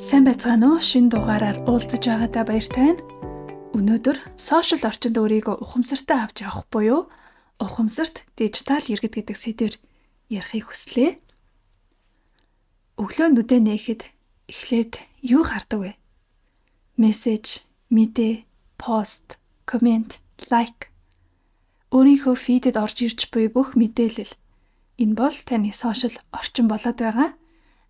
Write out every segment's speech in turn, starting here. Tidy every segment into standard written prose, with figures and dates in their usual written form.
Сайн байцгаана уу? Шинэ дугаараар уулзаж байгаадаа баяртай байна. Өнөөдөр сошиал орчинд өөрийгөө ухамсартай авч явах буюу ухамсарт дижитал иргэд гэдэг сэдвээр ярихыг хүслээ. Өглөө нүдэ нээхэд эхлээд юу хардаг вэ? Мессеж, мэдээ, пост, коммент, лайк. Өөрийнхөө фидэд орж ирж буй бүх мэдээлэл. Энэ бол таны сошиал орчин болоод байгаа.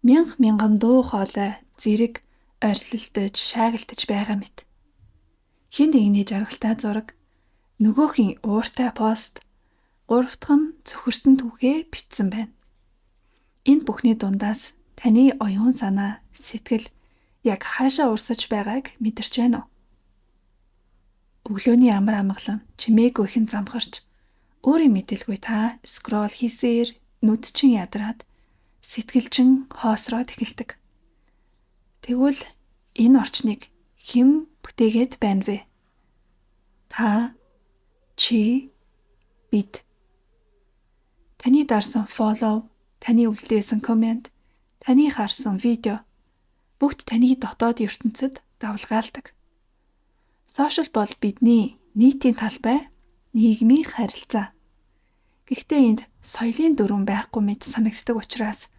Мянган дуу хоолой, зэрэг, ойрлолтож, шаагилтаж байгаа мэт. Хэн нэгний жаргалтай зураг, нөгөөхийн ууртай пост, гурав дахь нь цөхөрсөн түүхээ бичсэн байна. Энэ бүхний дундаас таны оюун санаа, сэтгэл яг хаашаа урсаж байгааг мэдэрч байна уу? Өглөөний амар амгалан чимээгүй хэн замхарч, өөрийн мэдээлгүй та скрол хийсээр нүд чин ядраад, сэтгэл чин хоосроод эхэлдэг. Тэгвэл энэ орчныг хэн бүтээгээд байна вэ? Та, чи, бид. Таны дарсан фоллоу, таны үлдээсэн коммент, таны харсан видео бүгд таны дотоод ертөнцид давлгаалдаг. Сошиал бол бидний нийтийн талбай, нийгмийн харилцаа. Гэхдээ энд соёлын дүрэн байхгүй мэт санагддаг учраас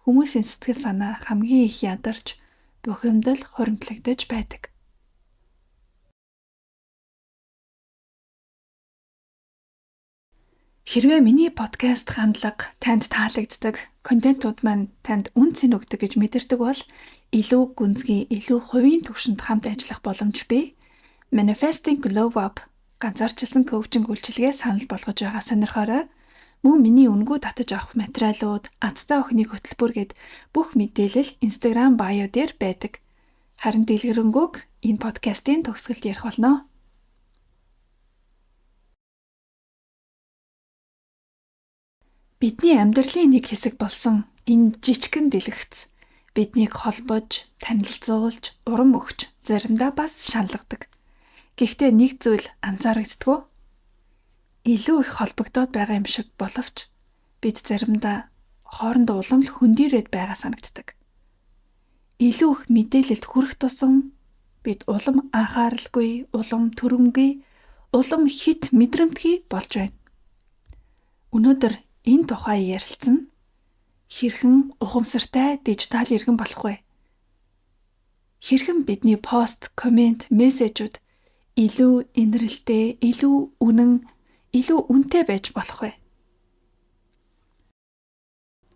хүмүүсийн сэтгэл санаа хамгийн их ядарч, бухимдал хуримтлагдаж байдаг. Хэрвээ миний подкаст хандлага танд таалагддаг, контентууд маань танд үн цэн өгдөг гэж мэдэрдэг бол илүү гүнзгий, илүү хувийн түвшинд хамт ажиллах боломж бий. Manifesting Glow Up ганцаарчилсан коучинг үйлчилгээ санал болгож байгаа сонирхоорой. Мөн миний үнэгүй татаж авах материалууд, азтай охины хөтөлбөр гэд бүх мэдээлэл Instagram bio дээр байдаг. Харин дэлгэрэнгүй энэ подкастын төгсгөлд ярих болно. Бидний амьдралын нэг хэсэг болсон энэ жижигхэн дэлгэц биднийг холбож, танилцуулж, урам өгч, заримдаа бас шаналгадаг. Гэхдээ нэг зүйл анзаарагддаггүй. Илүү их холбогдоод байгаа юм шиг боловч бид заримдаа хоорондоо улам л хөндийрээд байгаа санагддаг. Илүү их мэдээлэлд хүрэх тусам бид улам анхааралгүй, улам төрөмгүй, улам хит мэдрэмтгий болж байна. Өнөөдөр энэ тухай ярилцсан хэрхэн ухамсартай дижитал иргэн болох вэ? Хэрхэн бидний пост, коммент, мессежүүд илүү инрэлтэй, илүү үнэн, илүү үнэтэй байж болох вэ?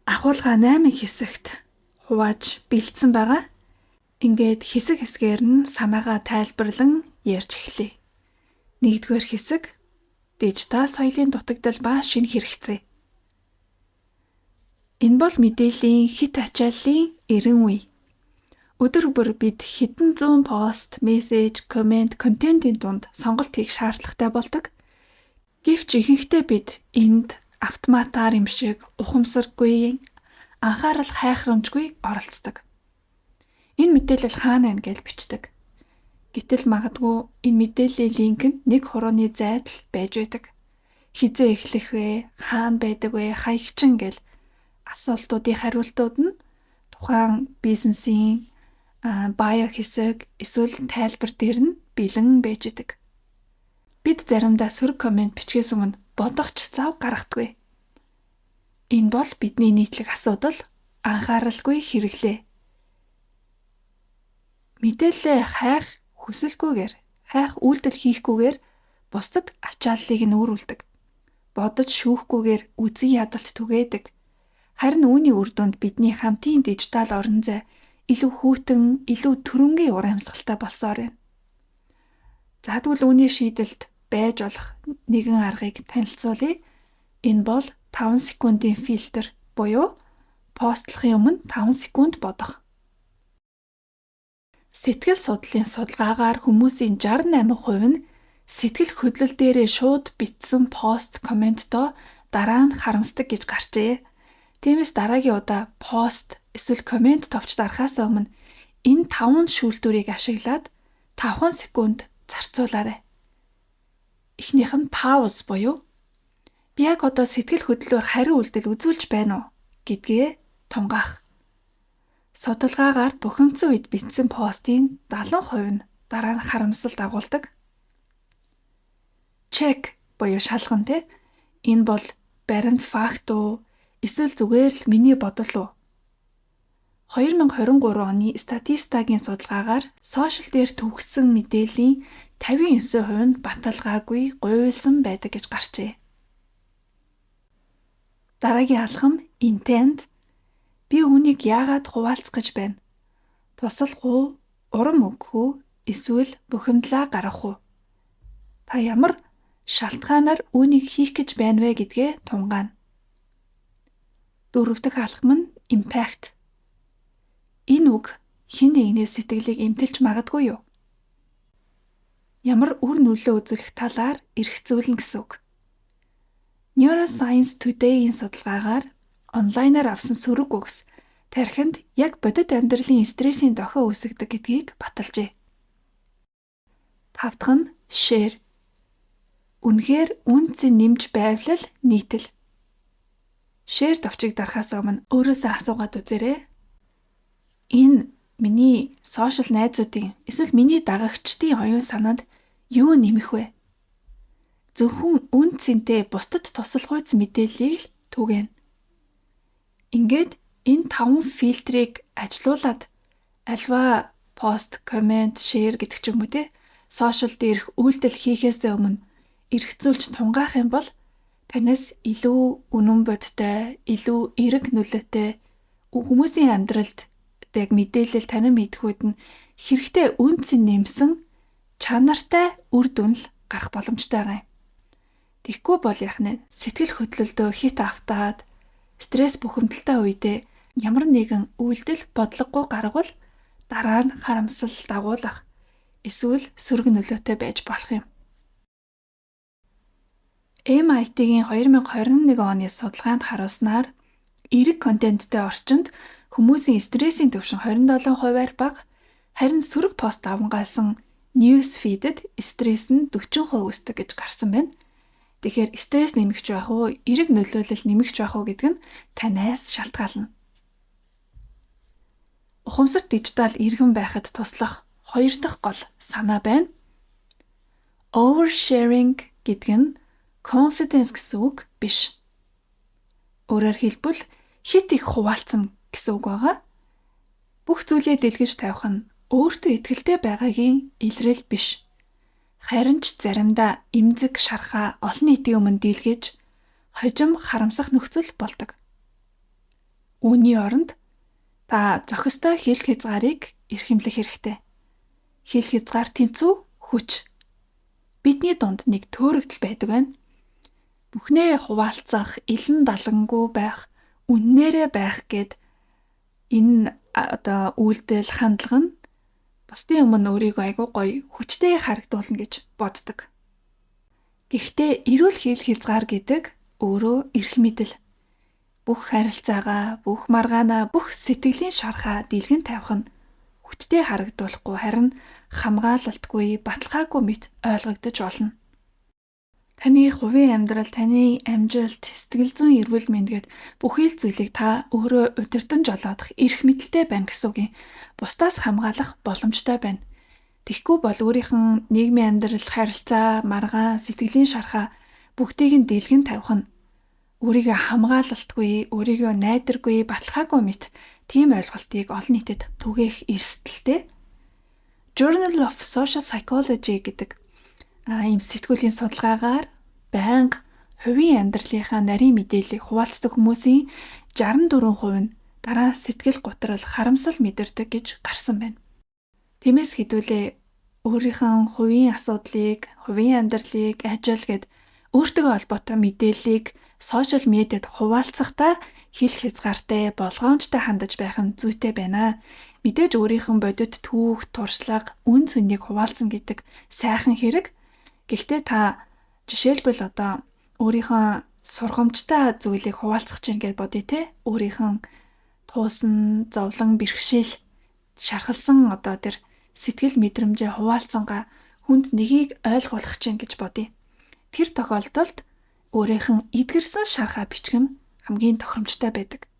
Агуулга 8 хэсэгт хувааж бэлдсэн байгаа. Ингээд хэсэг хэсгээр нь санаагаа тайлбарлан ярьж эхлэе. 1-р хэсэг дижитал соёлын дутагдал ба шинэ хэрэгцээ. Энэ бол мэдээллийн хит ачааллын эрен үе. Өдөр бүр бид хэдэн зуун пост, мессеж, коммент, контентын дунд сонголт хийх шаардлагатай болдог. Гэвч ихэнхдээ бид энд автоматар юм шиг ухамсаргүй, анхаарал хайхрамжгүй оролцдог. Энэ мэдээлэл хаана байна гэж бичдэг. Гэтэл магадгүй энэ мэдээллийн линк нь нэг хурууны зайд л байж байдаг. Хизээ эхлэх вэ, хаана байдаг вэ, хаягчин гэл асуултуудын хариултууд нь тухайн бизнесийн bio хэсэг эсвэл тайлбар дээр нь бэлэн байж идэг. Бид заримдаа сөрөг коммент бичгээс өмнө бодохч зав гаргадаггүй. Энэ бол бидний нийтлэг асуудал, анхааралгүй хэрэглээ. Мэдээлэлээ хайх хүсэлгүйгээр, хайх үйлдэл хийхгүйгээр бусдад ачааллыг нь өөрүүлдэг. Бодож шүүхгүйгээр үзий ядалт түгээдэг. Харин үүний үр дүнд бидний хамтын дижитал орон зай илүү хүйтэн, илүү төрөнгийн ур амьсгалтай болсоор байна. За тэгвэл үүний шийдэлд байж болох нэгэн аргыг танилцуулъя. Энэ бол 5 секундын фильтр буюу постлохын өмнө 5 секунд бодох. Сэтгэл судлалын судалгаагаар хүмүүсийн 68% нь сэтгэл хөдлөл дээрээ шууд бичсэн пост, комменттоо дараа нь харамсдаг гэж гарчээ. Тиймээс дараагийн удаа пост эсвэл коммент товч дарахаас өмнө энэ 5 шүүлтүүрийг ашиглаад 5 секунд зарцуулаарай. Эхнийх нь пауз буюу би яг одоо сэтгэл хөдлөлөөр хариу үйлдэл үзүүлж байна уу гэдгээ тунгаах. Судалгаагаар бухимдсан үед бичсэн постын 70% нь дараа нь харамсал дагуулдаг. Check буюу шалган те. Энэ бол баримт факт уу? Эсвэл зүгээр л миний бодол уу? 2023 оны статистикийн судалгаагаар сошиал дээр түгсэн мэдээллийн 59% нь баталгаагүй гуйлсан байдаг гэж гарчээ. Дараагийн алхам intent. Би үүнийг яагаад хуваалцах гэж байна? Туслах уу, урам өгөх үү, эсвэл бухимдлаа гаргах уу? Та ямар шалтгаанаар үүнийг хийх гэж байна вэ гэдгээ тунгаана. Дөрөв дэх алхам нь impact. Энэ үг хэн нэгний сэтгэлийг эмтэлж магадгүй юу? Ямар үр нөлөө үзүүлэх талаар эргцүүлнэ гэсэн үг. Neuroscience Today-ийн судалгаагаар онлайнаар авсан сөрөг үгс тархинд яг бодит амьдралын стрессийн дохио үүсгдэг гэдгийг баталжээ. Тав дахь нь share. Үнэхээр үнцэн нэмж байвлал нийтэл. Share товчийг дарахаас өмнө өөрөөсөө асуугаад үзээрэй. Энэ миний сошиал найзуудын эсвэл миний дагагчдын оюун санаанд юу нэмэх вэ? Зөвхөн үн цэнтэй бусдад туслах үйц мэдээллийг л түгэн. Ингээд энэ 5 фильтрийг ажилуулад альва пост, коммент, шеэр гэдэг ч юм уу те сошиал дээрх үйлдэл хийхээс өмнө эргцүүлж тунгаах юм бол танаас илүү үнэн бодтой, илүү эерэг нөлөөтэй хүмүүсийн амьдралд яг мэдээлэл танин мэдхүйд нь хэрэгтэй үнцэн нэмсэн чанартай үр дүн л гарах боломжтой байгаа юм. Тэгэхгүй бол яах нь сэтгэл хөдлөлтөө хит автаад стресс бухимдалтай үедээ ямар нэгэн үйлдэл бодлогогүй гаргавал дараа нь харамсал дагуулах эсвэл сөрөг нөлөөтэй байж болох юм. MIT-гийн 2021 оны судалгаанд харуулснаар эерэг контенттэй орчинд хүмүүсийн стрессийн түвшин 27%-аар бага, харин сөрөг пост авангаасан news feed-д стресс нь 40% өсдөг гэж гарсан байна. Тэгэхээр стресс нэмэгч байх уу, эерэг нөлөөлөл нэмэгч байх уу гэдэг нь танаас шалтгаална. Ухамсарт дижитал иргэн байхад туслах хоёр дахь гол санаа байна. Oversharing гэдэг нь confidence гэсэн үг биш. Өөрөөр хэлбэл хит их хуваалцсан гэсэн үг байгаа. Бүх зүйлээ дэлгэж тавих нь өөртөө итгэлтэй байгаагийн илрэл биш. Харин ч заримдаа эмзэг шархаа олон нийтийн өмнө дийлгэж хожим харамсах нөхцөл болдог. Үүний оронд та зохистой хэл хязгаарыг эрхэмлэх хэрэгтэй. Хэл хязгаар тэнцүү хүч. Бидний дунд нэг төөрөгдөл байдаг байна. Бүхнээ хуваалцах, илэн далангуй байх, үннээрээ байх гэд энэ үйлдэл хандлага нь бусдын өмнө өөрийгөө айгүй гоё хүчтэй харагдуулна гэж боддог. Гэхдээ эрүүл хэл хязгаар гэдэг өөрөө эрх мэдэл. Бүх харилцаагаа, бүх маргаанаа, бүх сэтгэлийн шархаа дийлгэн тавих нь хүчтэй харагдуулахгүй харин хамгаалалтгүй, баталгаагүй мэт ойлгогдож болно. Таны хувийн амьдрал, таны амжилт, сэтгэл зүйн эрүүл мэнд гэд бүхий л зүйлийг та өөрөө удирдан жолоодох эрх мэдэлтэй байна гэсэн үг юм. Бусдаас хамгаалах боломжтой байна. Тэгэхгүй бол өөрийнх нь нийгмийн амьдрал, харилцаа, маргаан, сэтгэлийн шархаа бүгдийг нь дийлгэн тавих нь өөрийгөө хамгаалалтгүй, өөрийгөө найдваргүй, баталгаагүй мэт тийм ойлголтыг олон нийтэд түгээх эрсдэлтэй. Journal of Social Psychology гэдэг ийм сэтгүүлийн судалгаагаар байнга хувийн амьдралынхаа нарийн мэдээллийг хуваалцдаг хүмүүсийн 64% нь дараа сэтгэл готрол, харамсал мэдэрдэг гэж гарсан байна. Тиймээс хэдүүлээ өөрийнхөө хувийн асуудлыг, хувийн амьдралыг, ажил гэд өөртөө холбоотой мэдээллийг сошиал медиад хуваалцахдаа хэл хязгаартай, болгоомжтой хандаж байх нь зүйтэй байна. Мэдээж өөрийнхөө бодит түүх, туршлага, үн цэнийг хуваалцсан гэдэг сайхан хэрэг. Гэхдээ та жишээлбэл өөрийнхөө сургамжтай зүйлийг хуваалцах чинь гэж бодъё те. Өөрийнхөө туусан, зовлон, бэрхшээл шархалсан тэр сэтгэл мэдрэмжээ хуваалцсангаа хүнд нэгийг ойлгуулах чинь гэж бодъё. Тэр тохиолдолд өөрийнх нь эдгэрсэн шархаа бичих нь хамгийн тохиромжтой байдаг.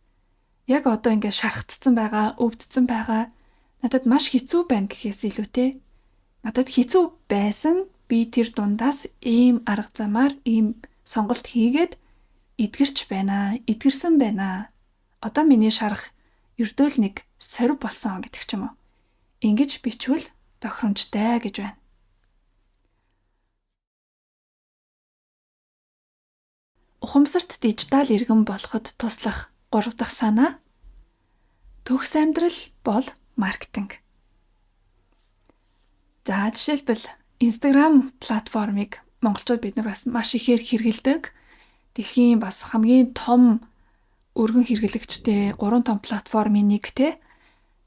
яг одоо ингээд шархтсан байгаа, өвдсөн байгаа надад маш хэцүү байна гэхээс илүүтэй надад хэцүү байсан би тэр дундаас ийм арга замаар ийм сонголт хийгээд эдгэрч байна, эдгэрсэн байна. Одоо миний шарах ердөөл нэг сорив болсон гэдэг ч юм уу. Ингэж бичвэл тохиромжтой гэж байна. Ухамсарт дижитал иргэн болоход туслах 3 дахь санаа төгс амьдрал бол маркетинг. За жишээлбэл Instagram платформыг монголчууд бид нар бас маш ихээр хэрэглэдэг. Дэлхийн бас хамгийн том өргөн хэрэглэгчтэй 3 том платформын нэг те.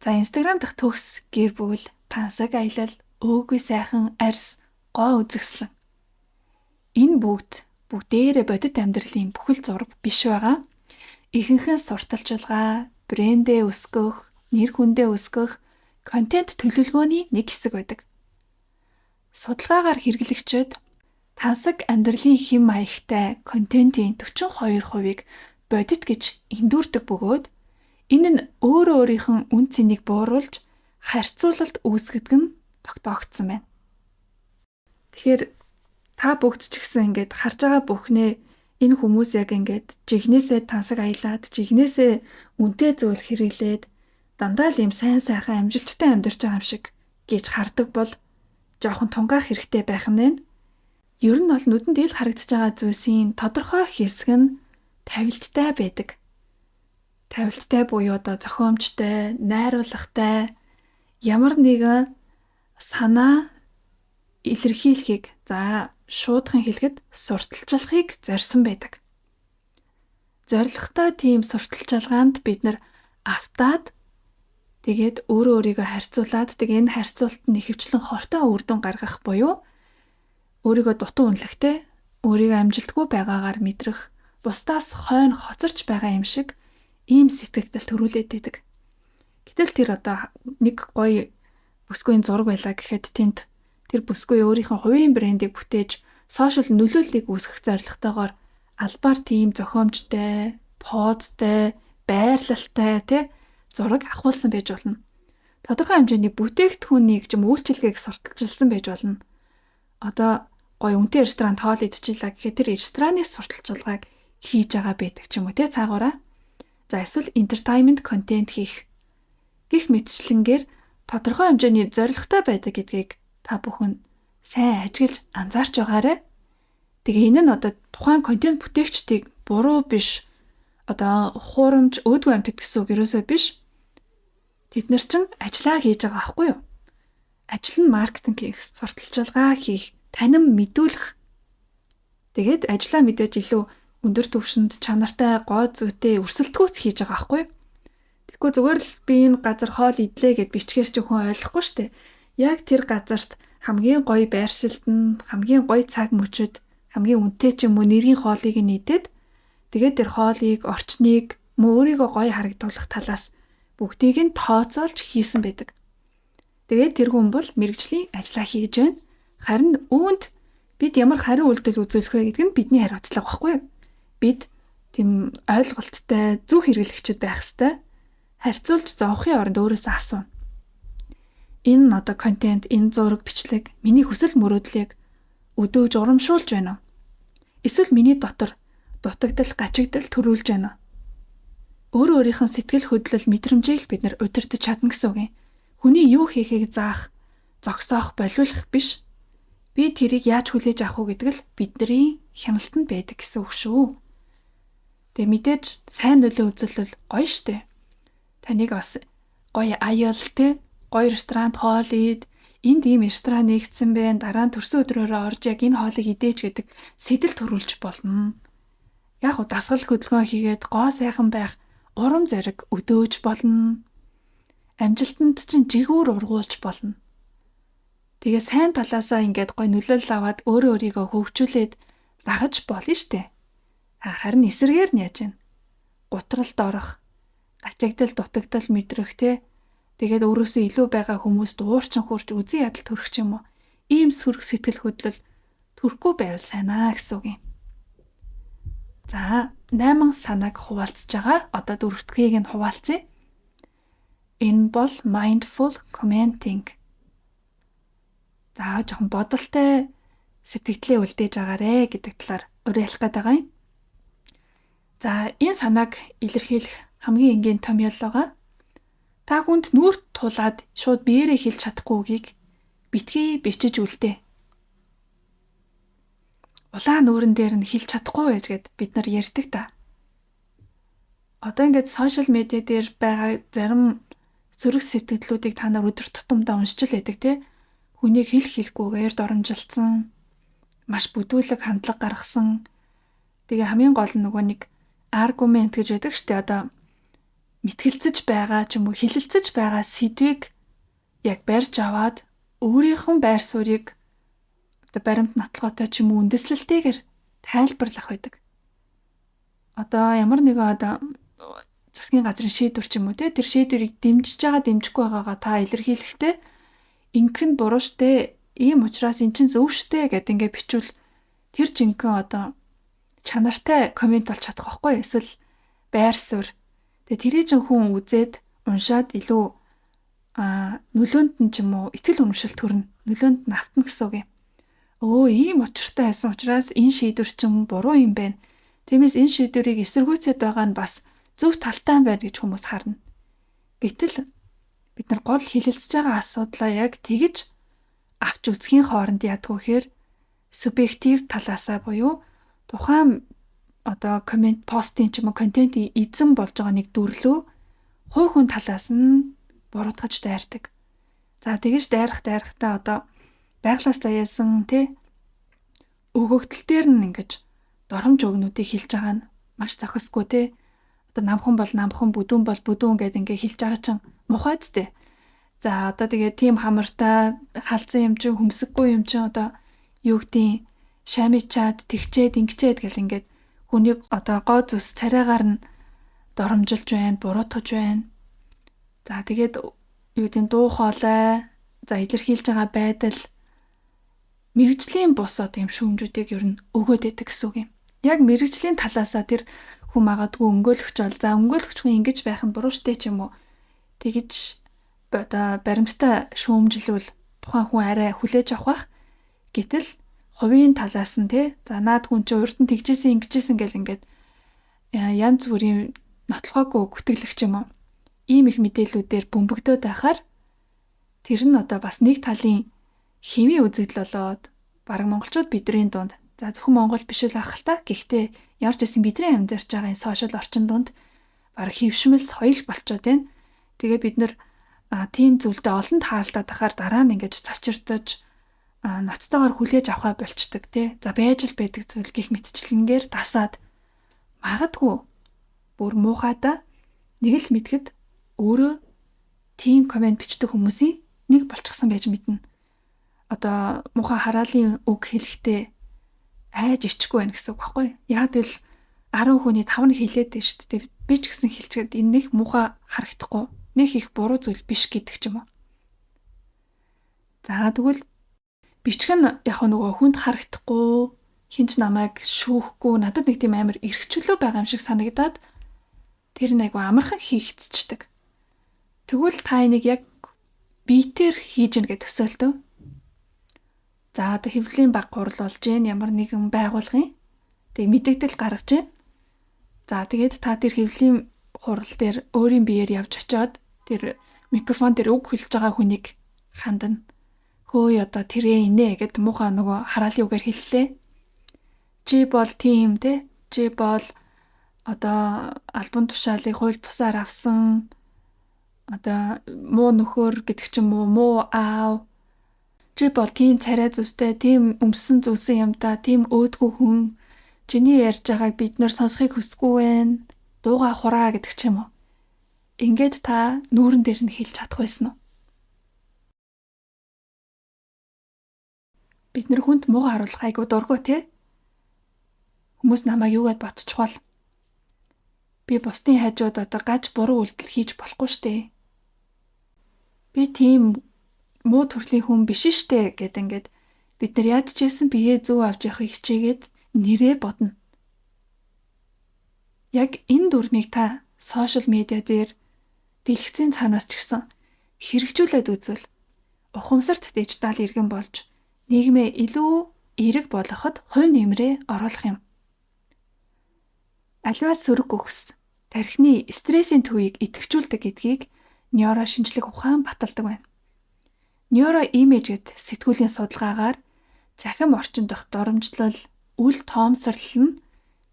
За Instagram дахь төгс гэр бүл, тансаг аялал, өөгүй сайхан арьс, гоо үзэсгэлэн. Энэ бүгдээрээ бодит амьдралын бүхэл зураг биш байгаа. Ихэнх нь сурталчилгаа, брэндээ өсгөх, нэр хүндээ өсгөх, контент төлөвлөгөөний нэг хэсэг байдаг. Судалгаагаар хэрэглэгчид тансаг амьдралын хэм маягтай контентын 42%-ийг бодит гэж эндүрдэг бөгөөд энэ нь өөрийнхөө үн цэнийг бууруулж харьцуулалт үүсгэдэг нь тогтоогдсон байна. Тэгэхээр та бүгд ч гэсэн ингээд харж байгаа бүхнээ энэ хүмүүс яг ингээд жигнэсээ тансаг аялаад, жигнэсээ үнэтэй зүйл хэрэглээд дандаа л юм сайн сайхан амжилттай амьдарч байгаа юм шиг гэж хардаг бол жоохон тунгаах хэрэгтэй байх нь байна. Ер нь бол нүдэнд ил харагдаж байгаа зүйлсийн тодорхой хэсэг нь тавилттай байдаг. Тавилттай буюу одоо зохиомжтой, найруулгатай ямар нэгэн санаа илэрхийлэхийг шуудхан хэлэхэд сурталчилахыг зорьсон байдаг. Зорилготой тийм сурталчилгаанд бид нар автаад тэгээд өөрийгөө харьцуулаад энэ харьцуулалт нь ихэвчлэн хортой үр дүн гаргах буюу өөрийгөө дутуу үнэлэхтэй, өөрийгөө амжилтгүй байгаагаар мэдрэх, бусдаас хойно хоцорч байгаа юм шиг ийм сэтгэгдэл төрүүлээд байдаг. Гэтэл тэр одоо нэг гоё бүсгүйн зураг байлаа гэхэд тэнд тэр бүсгүй өөрийнхөө хувийн брендийг бүтээж сошиал нөлөөллийг үүсгэх зорилготойгоор албаар тийм зохиомжтой, позтой, байрлалтай зураг авахулсан байж болно. Тодорхой хэмжээний бүтээгдэхүүнийг ч юм үйлчилгээг сурталчилсан байж болно. Одоо гоё үнэтэй ресторанд хоол идчихлаа гэхэд тэр рестораны сурталчилгааг хийж байгаа байдаг ч юм уу цаагаараа. За эсвэл entertainment content хийх гэх мэтчлэнгээр тодорхой хэмжээний зорилготой байдаг гэдгийг та бүхэн сайн ажиглаж анзаарч байгаарай. Тэгээ энэ нь одоо тухайн контент бүтээгчдийг буруу биш, одоо хуурамч өөдгөө амьтад гэсэн үг ерөөсөө биш. Тэд нар чинь ажиллаа хийж байгаа байхгүй юу? Ажил нь маркетинг хийх, сурталчилгаа хийх, танин мэдүүлэх. Тэгээд ажиллаа мэдээж илүү өндөр түвшинд чанартай, гоо зүйтэй өрсөлдөхөөс хийж байгаа байхгүй юу? Тэгэхгүй зүгээр л би энэ газар хоол идлээ гэд бичгээр ч хүн ойлгохгүй шүү дээ. Яг тэр газарт хамгийн гоё байршилтанд, хамгийн гоё цаг мөчөд, хамгийн үнэтэй ч юм уу нэрийн хоолыг нийтэд тэгээд тэр хоолыг, орчныг өөрийгөө гоё харагдуулах талаас бүгдийг нь тооцоолж хийсэн байдаг. Тэгээд тэр хүн бол мэрэгжлийн ажиллаа хийж байна. Харин үүнд бид ямар хариу үйлдэл үзүүлэх вэ гэдэг нь бидний хариуцлага байхгүй юу? Бид тийм ойлголттой, зөв хэрэглэгчд байх ёстой. Харьцуулж зовхын оронд өөрөөсөө асууна. Энэ нь одоо контент, энэ зураг, бичлэг миний хүсэл мөрөөдлийг өдөөж урамшуулж байна уу? Эсвэл миний дотор дутагдал, гачигдал төрүүлж байна уу? Өөрийнхөө сэтгэл хөдлөл, мэдрэмжийг бид нар удирдах чадна гэсэн үг юм. Хүний юу хийхийг заах, зогсоох, болиулах биш. Би тэрийг яаж хүлээж авах уу гэдэг л бидний хяналтанд байдаг гэсэн үг шүү. Тэгээ мэдээж сайн нөлөө үзүүлэл гоё штэ. Таныг бас гоё аял гоё ресторанд хоол ид, энд ийм ресторан нэгдсэн байна, дараа нь төрсөн өдрөөрөө орж яг энэ хоолыг идэж гэдэг сэтэл төрүүлж болно. Яг уу дасгал хөдөлгөөн хийгээд гоо сайхан байх, урам зориг өдөөж болно. Амжилтанд чинь жигүүр ургуулж болно. Тэгээ сайн талаасаа ингээд гой нөлөөлөл аваад өөрийгөө хөгжүүлээд дагаж болно штэ. Харин эсрэгээр нь яаж вэ? Гутралд орох, гачигдал, дутагдал мэдрэх тэгээд өөрөөсөө илүү байгаа хүмүүст уурчин хурж үзэн ядал төрөх ч юм уу. Ийм сүрэг сэтгэл хөдлөл төрөхгүй байвал сайнаа гэсэн үг юм. За 8 санааг хуваалцж байгаа. Одоо дөрөвдүгийг нь хуваалцъя. Энэ бол mindful commenting. За жоохон бодолтой сэтгэлдээ үлдээж агаарэ гэдэг талаар уриалах гээд байгаа юм. За энэ санааг илэрхийлэх хамгийн энгийн томьёол байгаа. Та хүнд нүрт тулаад шууд биеэрээ хэлж чадахгүй үгийг битгий бичиж үлдээ. Улаан нүүрэн дээр нь хэлж чадахгүй байж гэд бид нар ярьдаг та. Одоо ингээд сошиал медиа дээр байгаа зарим зүрх сэтгэлдлүүдийг та нар өдөр тутамдаа уншиж л байдаг те. Хүнийг хэлэхгүйгээр доромжилсан, маш бүдүүлэг хандлага гаргасан. Тэгээ хамгийн гол нь нөгөө нэг аргумент гэж байдаг штэ, одоо мэтгэлцэж байгаа ч юм уу хилэлцэж байгаа сэдвийг яг барьж аваад өөрийнх нь байр суурийг одоо баримт нотлоготой ч юм уу үндэслэлтэйгээр тайлбарлах байдаг. Одоо ямар нэгэн одоо засгийн газрын шийдвэр ч юм уу те, тэр шийдвэрийг дэмжиж байгаа дэмжихгүй байгаагаа та илэрхийлэхдээ ингэн буруу штэ, ийм учраас эн чинь зөв штэ гэд ингээ бичвэл тэр жинхэнэ одоо чанартай комент болж чадах байхгүй, эсвэл байр суурь. Тэгээ тэрий чин хүн үзээд уншаад илүү нөлөөнд нь ч юм уу итгэл үнэмшил төрнө, нөлөөнд нь автна гэсэн үг юм. Өө ийм учиртай байсан учраас энэ шийдвэр чинь буруу юм байна. Тиймээс энэ шийдвэрийг эсэргүүцээд байгаа нь бас зөв талтай байна гэж хүмүүс харна. Гэтэл бид нар гол хилэлцэж байгаа асуудлаа яг тэгж авч үзхийн хооронд яадгүй гэхээр субъектив талаасаа буюу тухайн одоо комент постын ч юм уу контентын эзэн болж байгаа нэг дүрлөө хувь хүн талаас нь буруутгаж дайрдаг. За тэгэж дайрахтаа одоо байглаас заяасан тий өгөгдөл дээр нь ингэж доромж өгнүүдийг хэлж байгаа нь маш зохисгүй тий. Одоо намхан бол намхан, бүдүүн бол бүдүүн гэдээ ингээ хэлж байгаа чинь мухай зү. За одоо тэгээ тийм хамартай халзан юм чинь хөмсггүй юм чинь одоо юу гэдгийг шамичаад тэгчээд ингэчээд гэл ингээд хүнийг одоо гоо зүс царайгаар нь доромжилж байна, буруутгаж байна. За тэгээд юу гэдэг дуу хоолой, за илэрхийлж байгаа байдал мэрэгжлийн бус одоо юм шүүмжүүдийг ер нь өгөөд байдаг гэсэн үг юм. Яг мэрэгжлийн талаасаа тэр хүн магадгүй өмгөөлөгч бол за өмгөөлөгч хүн ингэж байх нь буруу штэ ч юм уу. Тэгэж одоо баримттай шүүмжлүүл тухайн хүн арай хүлээж авах бах. Гэтэл хувийн талаас нь те за наад хүн чи урд нь тэгжсэн ингэжсэн гэл ингээд янз бүрийн нотлохоогүй гүтгэлэгч юм уу. Ийм их мэдээллүүдээр бөмбөгдөөд байхаар тэр нь одоо бас нэг талын хэвийн үзэгдэл болоод бараг монголчууд бидний дунд за зөвхөн монгол биш л ах л та. Гэхдээ ямар ч гэсэн бидний амьдарч байгаа энэ сошиал орчин дунд бараг хэвшмэл соёл болчоод байна. Тэгээ бид нэр тийм зүйлдээ олон тааралдаад ахаар дараа нь ингэж цочирдож ноцтойгоор хүлээж авахаа болчдөг тий. За байж л байдаг зүйл гих мэтчлэнгээр дасаад магадгүй бүр муухайда нэг л мэдгэд өөрөө тийм комент бичдэг хүмүүсийн нэг болчихсон байж мэднэ. Одоо муухай хараалын үг хэлэхдээ айж ичгүй байна гэсэн үг байхгүй. Яг л 10 хүний 5 нь хэлээд байна шүү дээ. Би ч гэсэн хэлчихэд энэ нэг муухай харагдахгүй. Нэг их буруу зүйл биш гэдэг ч юм уу. За тэгвэл бичих нь яг нөгөө хүнд харагдахгүй, хинч намайг шүүхгүй, надад нэг тийм амар эрхчлөө байгаа юм шиг санагдаад тэр нэг амархан хийгдчихдэг. Тэгвэл та энийг яг биетээр хийж гэнэ гэж төсөөлтөө. За одоо хэвлэлийн баг гурал болж гэн ямар нэгэн байгуулгын тэг мэдээлэл гаргаж гэн. За тэгээд та тэр хэвлэлийн хурал дээр өөрийн биеэр явж очиод тэр микрофон дээр үг хэлж байгаа хүнийг хандана. Хөөе одоо тэрээ инэ гэд муухай нөгөө хараалын үгээр хэллээ. Чи бол тийм те. Чи бол одоо альбом тушаалыг хууль бусаар авсан. Одоо муу нөхөр гэдэг ч юм уу, муу аав. Чи бол тийм царай зүстэй, тийм өмсөн зүсэн юмтай, тийм өөдгөө хүн. Чиний ярьж байгааг бид нэр сонсхийг хүсэхгүй байна. Дууга хураа гэдэг ч юм уу. Ингээд та нүүрэн дээр нь хэлж чадах байсан уу? Бид нэр хүнд муу харуулах айгуу дурггүй те. Хүмүүс намайг юу гэд ботчихвол би бусдын хажууд одоо гаж буруу үйлдэл хийж болохгүй штэ. Би тийм муу төрлийн хүн биш штэ гэд ингээд бид нар яаж ч ийсэн биеэ зөв авч явахыг хичээгээд нэрээ бодно. Яг энэ дүрмийг та сошиал медиа дээр дэлгэцийн цаанаас ч гэсэн хэрэгжүүлээд үзвэл ухамсарт дижитал иргэн болж нийгмээ илүү эерэг болгоход хувь нэмрээ оруулах юм. Аливаа сөрөг үхс тархины стрессийн төвийг идэвхжүүлдэг гэдгийг нейрошинжлэх ухаан баталдаг байна. Нейроимиж гэд сэтгүүлийн судалгаагаар захим орчин дох доромжлол, үл тоомсорлол нь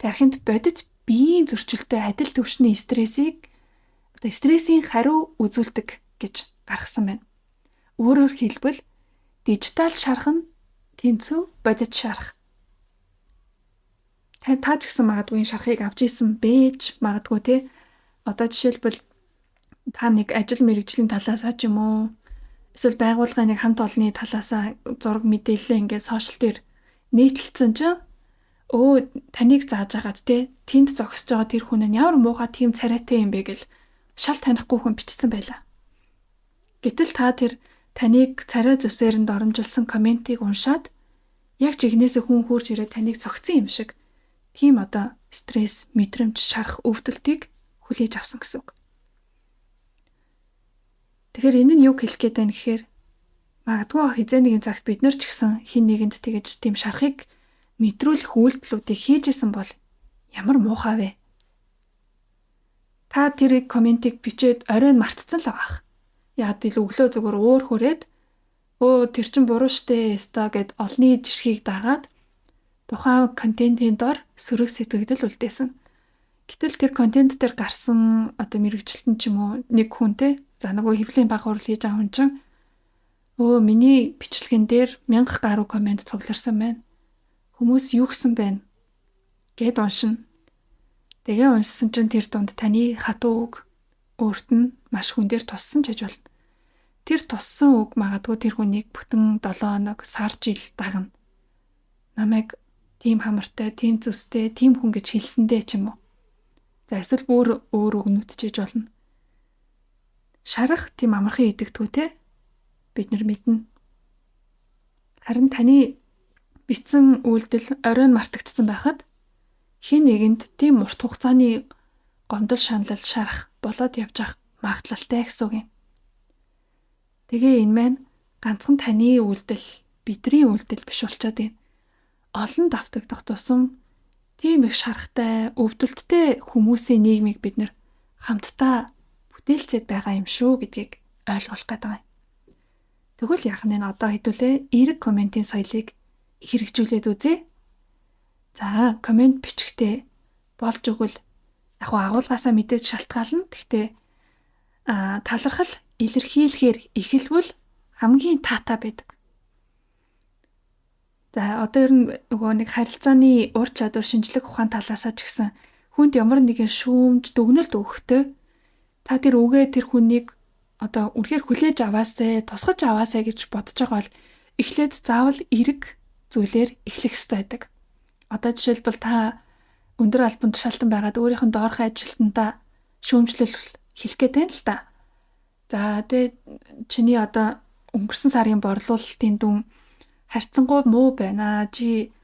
тархинд бодит биеийн зөрчилтэй адил түвшний стрессийн хариу үзүүлдэг гэж гаргасан байна. Өөрөөр хэлбэл дижитал шарах нь тэнцүү бодит шарах. Та ч гэсэн магадгүй шарахыг авч исэн бэж магадгүй те. Одоо жишээлбэл та нэг ажил мэргэжлийн талаасаа ч юм уу эсвэл байгууллагын нэг хамт олонны талаасаа зураг мэдээлэл ингээд сошиал дээр нийтлэлсэн чинь таныг зааж агаад те тэнд зогсож байгаа тэр хүн нь ямар муухай тийм царайтай юм бэ гэл шал танихгүй хүн бичсэн байлаа. Гэтэл та тэр таныг царай зүсээр нь доромжилсан комментиг уншаад яг жигнэсээ хүн хурж ирээд таныг цогцсон юм шиг тийм одоо стресс, мэдрэмж, шарах өвдөлтийг хүлээж авсан гэсэн үг. Тэгэхээр энэ нь юу хэлэх гээд байна гэхээр магадгүй хизээ нэгэн цагт бид нар ч гэсэн хин нэгэнд тэгэж тийм шарахыг мэдрүүлэх үйлдэлүүдийг хийжсэн бол ямар муухай вэ? Та тэр комментиг бичээд оройн мартцсан л байгаа. Яг л өглөө зүгээр уур хүрээд тэр чин буруу штэ эста гэд олны жишгийг дагаад тухайн контентын дор сөрөг сэтгэгдэл үлдээсэн. Гэтэл тэр контент дээр гарсан одоо мэрэгчлэлтэн ч юм уу нэг хүнтэй за нөгөө хэвлэлийн баг хурал хийж байгаа хүн чинь миний бичлэгэн дээр 1000 гаруй комент цугларсан байна. Хүмүүс юу гэсэн байна гэд уншина. Тэгээ уншсан чинь тэр дунд таны хатуу үг өөрт нь маш хүн дээр туссан ч гэж болно. Тэр туссан үг магадгүй тэр хүнийг бүтэн 7 хоног, сар жил дагна. Намайг тийм хамартай, тийм зүстэй, тийм хүн гэж хэлсэндээ ч юм уу. За эсвэл өөр үгнүүд ч гэж болно. Шарах тийм амархан идэгдгүү те бид нар мэднэ. Харин таны бичсэн үйлдэл оройн мартагдсан байхад хин нэгэнд тийм урт хугацааны гомдол шаналл шарах болоод явж ах магадлалтай гэсэн үг юм. Тэгээ энэ маань ганцхан таны үйлдэл, бидний үйлдэл биш болчиход байна. Олон давтагдах тусам тийм их шарахтай, өвдөлттэй хүмүүсийн нийгмийг бид нэр хамтдаа бүтээлцээд байгаа юм шүү гэдгийг ойлгох гэдэг юм. Тэгвэл яах нь одоо хэдүүлээ эерэг комментийн соёлыг хэрэгжүүлээд үзье. За, коммент бичихтэй болж өгвөл яг агуулгаасаа мэдээж шалтгаална. Гэхдээ талархал илэрхийлэхээр эхэлвэл хамгийн таатай байдаг. За одоо ер нь нөгөө нэг харилцааны ур чадвар шинжлэх ухаан талаасаа ч гэсэн хүнд ямар нэгэн шүүмж дүгнэлт өгөхдөө та тэр үгээ тэр хүнийг одоо үнэхээр хүлээж аваасай, тусгаж аваасай гэж бодож байгаа бол эхлээд заавал эерэг зүйлээр эхлэх хэрэгтэй байдаг. Одоо жишээлбэл та өндөр албан тушаалтан байгаад өөрийнх нь доорх ажилтнаа шүүмжлэл хэлэх гээд байна л та. За тэгээ чиний одоо өнгөрсөн сарын борлуулалтын дүн харьцангуй муу байна. Чи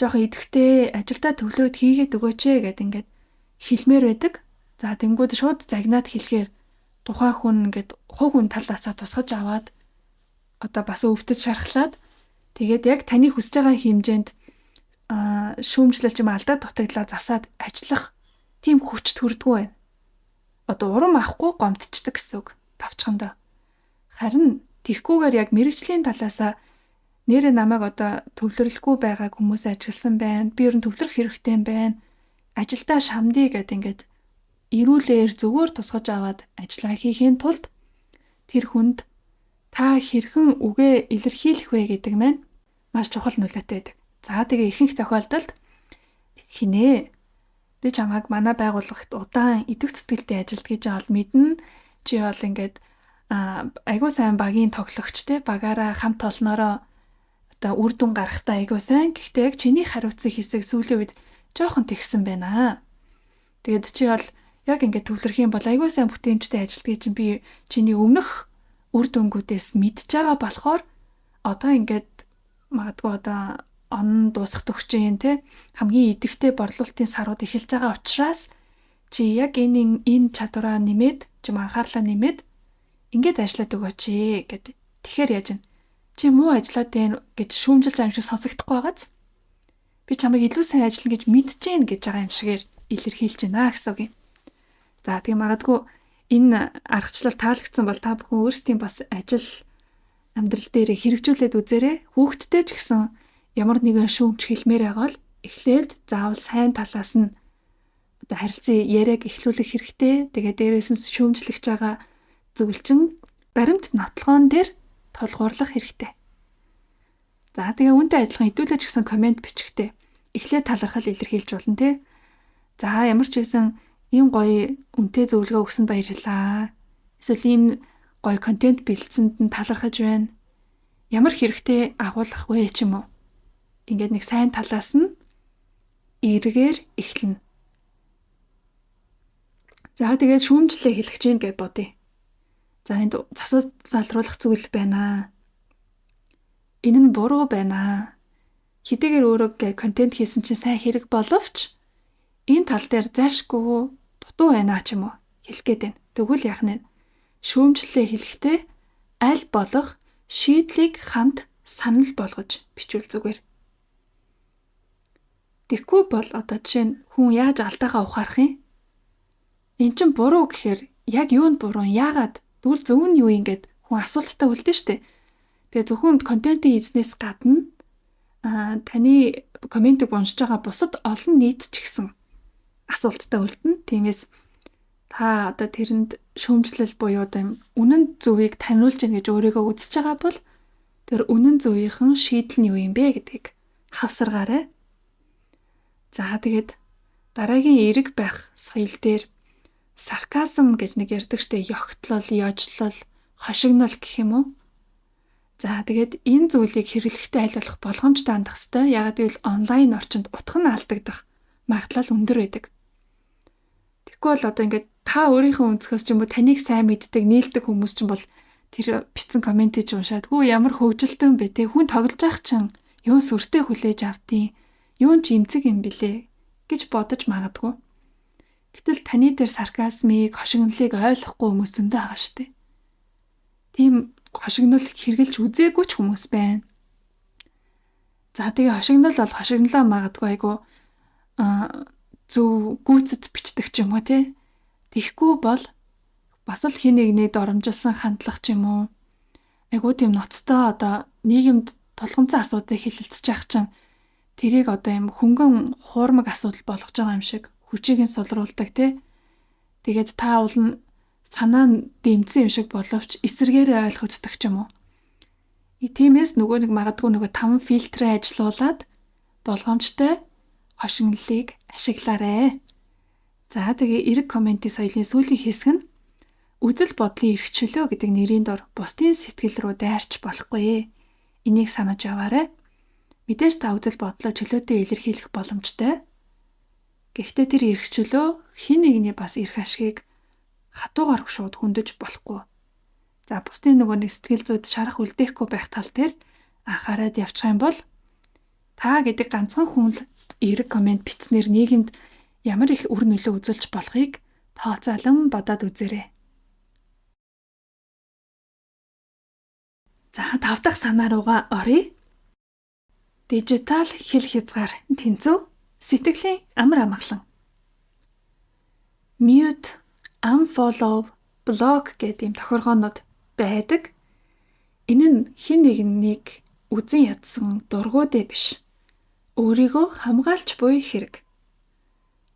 жоохон идэвхтэй ажилдаа төвлөрөд хийгээд өгөөч гэд ингээд хэлмээр байдаг. За тэнгууд шууд загнаад хэлэхээр тухайн хүн ингээд хувь хүн талаасаа тусгаж аваад одоо бас өвдөж шархлаад тэгээд яг таны хүсэж байгаа хэмжээнд шүүмжлэлч юм алдаа дутагдлаа засаад ажиллах тийм хүч төрдгөө байна. Одоо урам авахгүй гомдчихдаг гэсэн үг товчхондоо. Харин тэгхгүйгээр яг мэрэгжлийн талаасаа нэрээ намайг одоо төвлөрлөхгүй байгаа хүмүүс ажилласан байна. Би ер нь төвлөрөх хэрэгтэй юм байна. Ажилдаа шамдъя гэд ингээд эрүүлэр зөвөр тусгаж аваад ажиллаа хийхийн тулд тэр хүнд та хэрхэн үгээ илэрхийлэх вэ гэдэг маань маш чухал нөлөөтэй байдаг. За тэгээ ихэнх тохиолдолд хинээ би чамайг манай байгууллагт удаан идэв цэцгэлтэй ажилт гэж бол мэднэ. Чи бол ингээд айгуу сайн багийн тоглогч те багаараа хамт олноороо одоо үр дүн гарахтаа айгуу сайн. Гэхдээ яг чиний хариуцсан хэсэг сүүлийн үед жоохон тэгсэн байна. Тэгэд чи бол яг ингээд төвлөрөх юм бол айгуу сайн бүтээмжтэй ажилтгийг чинь би чиний өмнөх үр дүнгуудээс мэдж байгаа болохоор одоо ингээд магадгүй одоо он дуусах төгсөж юм те хамгийн идэвхтэй борлуулалтын сарууд эхэлж байгаа учраас чи яг энэ чадвараа нэмээд чим анхаарлаа нэмээд ингээд ажиллаад өгөөч гэдэг. Тэгэхээр яаж вэ? Чи муу ажиллаад байна гэж шүүмжилж байгаа юм шиг сонсогдохгүй байгааз. Би чамайг илүү сайн ажиллана гэж мэдчихээн гэж байгаа юм шигээр илэрхийлж байна гэсэн үг юм. За тэгээ магадгүй энэ аргачлал таалагдсан бол та бүхэн өөрсдийн бас ажил амьдрал дээр хэрэгжүүлээд үзээрэй. Хүүхдтэй ч гэсэн ямар нэгэн шүүмж хэлмээр байгаа бол эхлээд заавал сайн талаас нь одоо харилцан яриаг эхлүүлэх хэрэгтэй. Тэгээ дээрээс нь шүүмжлэгч байгаа зөвлөчин баримт нотлогоон дээр тулгуурлах хэрэгтэй. За тэгээ үүнтэй адилхан хэдүүлээ ч гэсэн комент бичихтэй. Эхлээд талархал илэрхийлж болно те. За ямар ч байсан ийм гоё үнэтэй зөвлөгөө өгсөнд баярлалаа. Эсвэл ийм гоё контент бэлдсэнд нь талархаж байна. Ямар хэрэгтэй агуулгах вэ ч юм уу. Ингээд нэг сайн талаас нь эргээр эхлэнэ. За тэгээд шүүмжлээ хэлэх чинь гэж бодъё. За энд засаж залруулах зүйл байна. Энэ нь буруу байна. Хэдийгээр өөрөө контент хийсэн чинь сайн хэрэг боловч энэ тал дээр заашгүй дутуу байна ч юм уу хэлэх гээд байна. Тэгвэл яах нь шүүмжлэлээ хэлэхдээ аль болох шийдлийг хамт санал болгож бичвэл зүгээр. Тэгэхгүй бол одоо жишээ нь хүн яаж алдаагаа ухаарах юм? Эн чинь буруу гэхээр яг юу нь буруу? Яагаад? Тэгвэл зөв нь юу юм гээд хүн асуулттай үлдэн штэ. Тэгээ зөвхөн контентын эзнээс гадна таны комментиг уншиж байгаа бусад олон нийт ч гэсэн асуулттай үлдэнэ. Тиймээс та одоо тэрэнд шүүмжлэл буюу үнэн зөвийг таниулж гин гэж өөрийгөө үзэж байгаа бол тэр үнэн зөвийнхэн шийдэл нь юу юм бэ гэдгийг хавсаргаарай. За тэгээд дараагийн эрэг байх соёл дээр сарказм гэж нэг ярьдаг штэ, ёгтлол, ёжлол, хошигнол гэх юм уу? За тэгээд энэ зүйлийг хэрэглэхдээ айлуулах болгоомжтой хандах хэрэгтэй. Яагаад гэвэл онлайн орчинд утга нь алдагдах магадлал өндөр байдаг. Тэгэхгүй бол одоо ингээд та өөрийнхөө өнцгөөс ч юм уу таныг сайн мэддэг, нийлдэг хүмүүс ч юм бол тэр бичсэн комментийг уншаад "Хүү ямар хөвгөлтөн бэ те, хүн тоглож ах чинь юу сүртэй хүлээж автیں۔ Юу ч имцэг юм билээ" гэж бодож магадгүй. Гэтэл таны дээр сарказмыг, хошигнолыг ойлгохгүй хүмүүс зөндөө байгаа штэ. Тийм хошигнол хэрглэж үзээгүй ч хүмүүс байна. За тэгээ хошигнол бол хошигнолоо магадгүй айгу зөв гүйцэд бичдэг ч юм уу те. Тихгүй бол бас л хин нэгний доромжилсан хандлах ч юм уу. Айгу тийм ноцтой одоо нийгэмд тулгымцсан асуудыг хэлэлцэж явах чинь тэрийг одоо юм хөнгөн хуурмаг асуудал болгож байгаа юм шиг хүчийг нь сулруулдаг те. Тэгээд та уул нь санаа нь дэмцсэн юм шиг боловч эсэргээрээ ойлгогддог ч юм уу. Тиймээс нөгөө нэг магадгүй нөгөө 5 фильтрээ ажилуулад болгоомжтой хошигнолыг ашиглаарай. За тэгээ эрэг комментийн соёлын сүүлийн хэсэг нь үзэл бодлын эрх чөлөө гэдэг нэрийн дор бусдын сэтгэл рүү дайрч болохгүй. Энийг санаж яваарай. Мэдээж та үзэл бодлоо чөлөөтэй илэрхийлэх боломжтой. Гэхдээ тэр эрх чөлөө хин нэгний бас эрх ашгийг хатуугаар шууд хөндөж болохгүй. За бусдын нөгөө нэг сэтгэл зүйд шарах үлдээхгүй байх тал дээр анхаарал явуучих юм бол та гэдэг ганцхан хүн эрэг коммент бичснээр нийгэмд ямар их үр нөлөө үзүүлж болохыг тооцоолон бодоод үзээрэй. За 5 дахь санаа руугаа оръё. Дижитал хэл хязгаар тэнцүү сэтгэлийн амар амгалан. Mute, unfollow, block гэдэг юм тохиргоонууд байдаг. Энэ нь хэн нэгнийг үзен ядсан дургуудээ биш. Өөрийгөө хамгаалж буй хэрэг.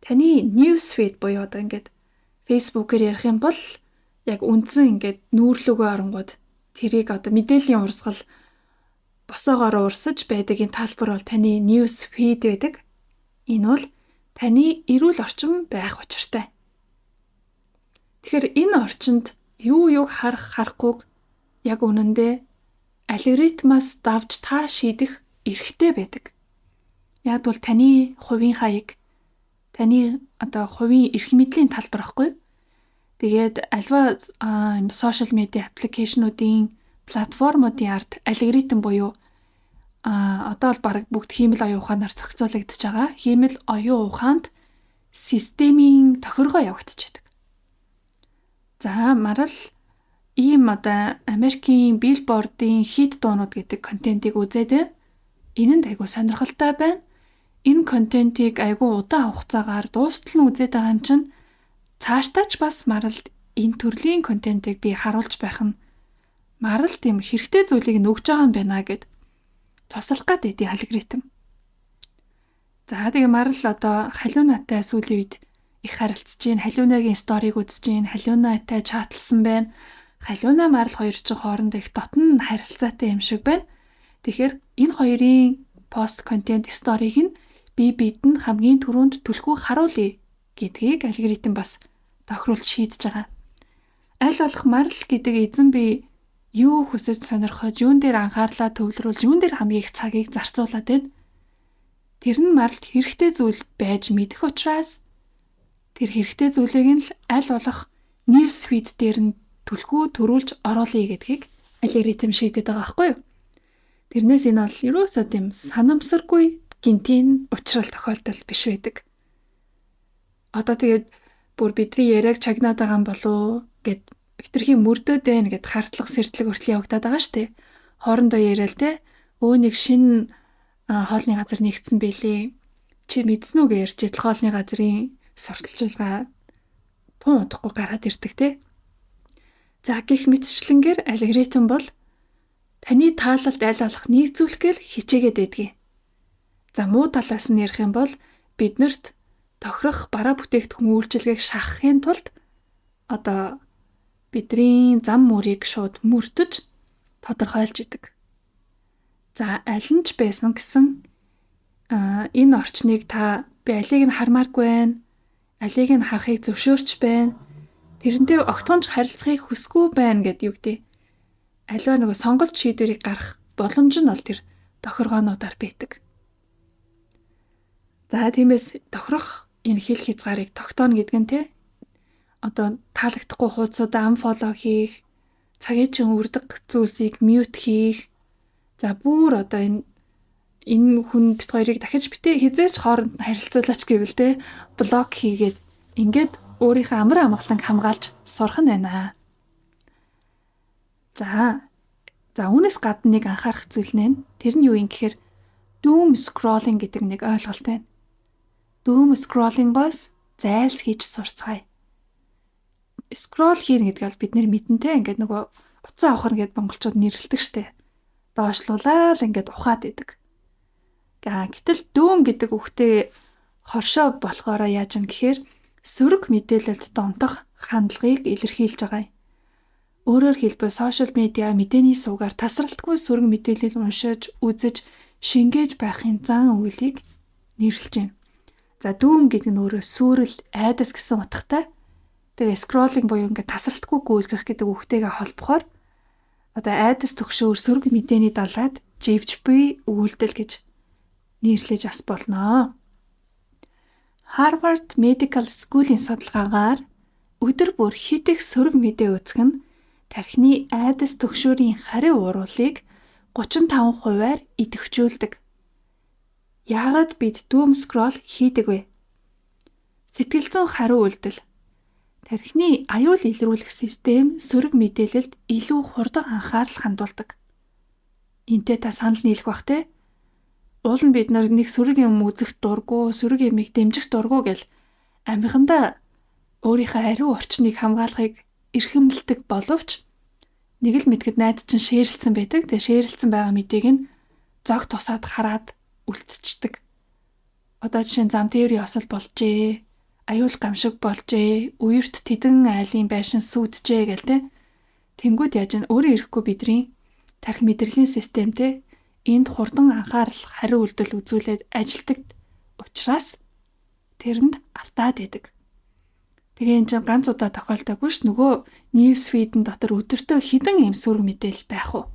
Таны newsfeed буюу одоо ингээд Facebook-ээр ярих юм бол яг үндсэн ингээд нүүрлөгөө оронгууд тэрийг одоо мэдээллийн урсгал босоогоор урсаж байдгийн талбар бол таны newsfeed байдаг. Энэ бол таны эрүүл орчин байх учиртай. Тэгэхээр энэ орчинд юу харах харахгүйг яг үнэндээ алгоритмаас давж та шийдэх эрхтэй байдаг. Яг бол таны хувийн хаяг, таны одоо хувийн эрх мэдлийн талбар ахгүй. Тэгээд альва сошиал медиа аппликейшнуудын платформуудын ард алгоритм буюу одоо бол баг бүгд хиймэл оюун ухаанаар зохицуулагдж байгаа. Хиймэл оюун ухаанд системийн тохиргоо явагдчихэдэг. За марал ийм Америкийн Billboard-ийн хит дуунууд гэдэг контентийг үзээд байна. Энэ нь айгүй сонирхолтой байна. Энэ контентийг айгүй удаан хугацаагаар дуустал нь үзээд байгаа юм чинь цаашдаач бас марал энэ төрлийн контентийг би харуулж байх нь марал тийм хэрэгтэй зүйлийг нөгж байгаа юм байна гэд тослох гэдэг алгоритм. За тэгээ марал халиунаатай сүүлийн үед их харилцаж байна. Халиунагийн сториг үзэж байна. Халиунаатай чатлсан байна. Халиунаа марал хоёр ч хоорондоо их дотн харилцаатай юм шиг байна. Тэгэхээр энэ хоёрын пост контент сториг нь биед нь хамгийн түрүүнд түлхүү харуулъя гэдгийг алгоритм бас тохируулж шийдэж байгаа. Аль болох марал гэдэг эзэн бие юу хүсэж сонирхож, юун дээр анхаарлаа төвлөрүүлж, юун дээр хамгийн их цагийг зарцуулаад байна. Тэр нь маралд хэрэгтэй зүйл байж мэдэх учраас тэр хэрэгтэй зүйлийг нь аль болох news feed дээр нь түлхүү төрүүлж оруулъя гэдгийг алгоритм шийдэт байгаа байхгүй юу? Тэрнээс энэ бол ерөөсөө тийм санамсаргүй гинтийн учрал тохиолдол биш байдаг. Тэгээд бүр бидний яриаг чагнаад байгаа юм болов гэд хитрхи мөрдөөд байна гэд хартлах сэрдлэг хүртэл явагдаад байгаа шүү дээ. Хоорондоо яриад те нэг шинэ хоолны газар нэгдсэн байлээ. Чи мэдсэн үү гэж жидл хоолны газрын сурталчилгаа тун удахгүй гараад ирдэг те. За гих мэтчлэнгээр алгоритм бол таны таалалд аль болох нийцүүлэхээр хичээгээд байдгийг. За муу талаас нь ярих юм бол биднэрт тохирох бараа бүтээгдэхүүн үйлчилгээг шахахын тулд бидний зам мөрийг шууд мөрдөж тодорхойлж идэг. За аль нь ч байсан гэсэн энэ орчныг би алийг нь хармааргүй байна. Алийг нь харахыг зөвшөөрч байна. Тэрнтэй огтхонч харилцахыг хүсэхгүй байна гэдэг юу гэдэг. Аливаа нэг сонголт шийдвэрийг гарах боломж нь бол тэр тохиргоонуудаар байдаг. За тиймээс тохирох энэ хэл хязгаарыг тогтооно гэдэг нь таалагдахгүй хуудасуудаа unfollow хийх, цагийн чин үрдэг зүйлсийг mute хийх. За бүр энэ хүн бит хоёрыг дахиж битээ хизээч хооронд нь харилцуулаач гэвэл блок хийгээд ингээд өөрийнхөө амар амгалан хамгаалж сурах нь байна. За үүнээс гадна нэг анхаарах зүйл нэ. Тэр нь юу юм гэхээр doom scrolling гэдэг нэг ойлголт байна. Doom scrolling-гоос зайлс хийж сурцгаая. Scroll хийн гэдэг бол бид нэр мэдэнтэй ингээд нөгөө утсан авахна гэдээ монголчууд нэрлэдэг штэ. Доошлуулаад ингээд ухаад идэг. Гэтэл doom гэдэг үгтэй хоршоо болохоор яаж юм гэхээр сөрөг мэдээлэлд донтох хандлагыг илэрхийлж байгаа юм. Өөрөөр хэлбэл сошиал медиа мэдээний сувгаар тасралтгүй сөрөг мэдээлэл уншиж, үзэж, шингээж байхын зан үйлийг нэрлэж байна. За doom гэдэг нь өөрөө сүрэл, айдас гэсэн утгатай. Тэгээ scrolling буюу ингээд тасралтгүй гүйлгэх гэдэг үгтэйгээ холбохоор айдас төгшөөр сөрөг мэдээний далайд живж буй үйлдэл гэж нэрлэж ас болно. Harvard Medical School-ийн судалгаагаар өдөр бүр хит их сөрөг мэдээ үзэх нь тархины айдас төгшөөрийн хариу уруулыг 35%-аар идэвхжүүлдэг. Яагаад бид doom scroll хийдэг вэ? Сэтгэл зүйн хариу үйлдэл. Тархины аюул илрүүлэх систем сөрөг мэдээлэлд илүү хурдан анхаарал хандуулдаг. Энтэй та санал нийлэх бах те. Уул нь бид нэг сөрөг юм үзэх дурггүй, сөрөг юмыг дэмжих дурггүй гэл амихандаа өөрийнхөө ариу орчныг хамгаалахыг эрхэмлдэг боловч нэг л мэдгэд найз чинь шеэрлсэн байдаг. Тэгээ шеэрлсэн байгаа мэдээг нь зог тусаад хараад үлдчихдэг. Жишээ нь зам тээврийн осол болжээ. Аюул гамшиг болжээ. Үерт тэдэн айлын байшин сүуджээ гэл те. Тэнгүүд яаж н өөрөө ирэхгүй бидний тархи мэдрэлийн системтэй энд хурдан анхаарал хариу үйлдэл үзүүлээд ажилдаг учраас тэрэнд автаад идэг. Тэгээ энэ чинь ганц удаа тохиолдоогүй ш нөгөө news feed-н дотор өдөртөө хідэн юм сөрөг мэдээлэл байх уу.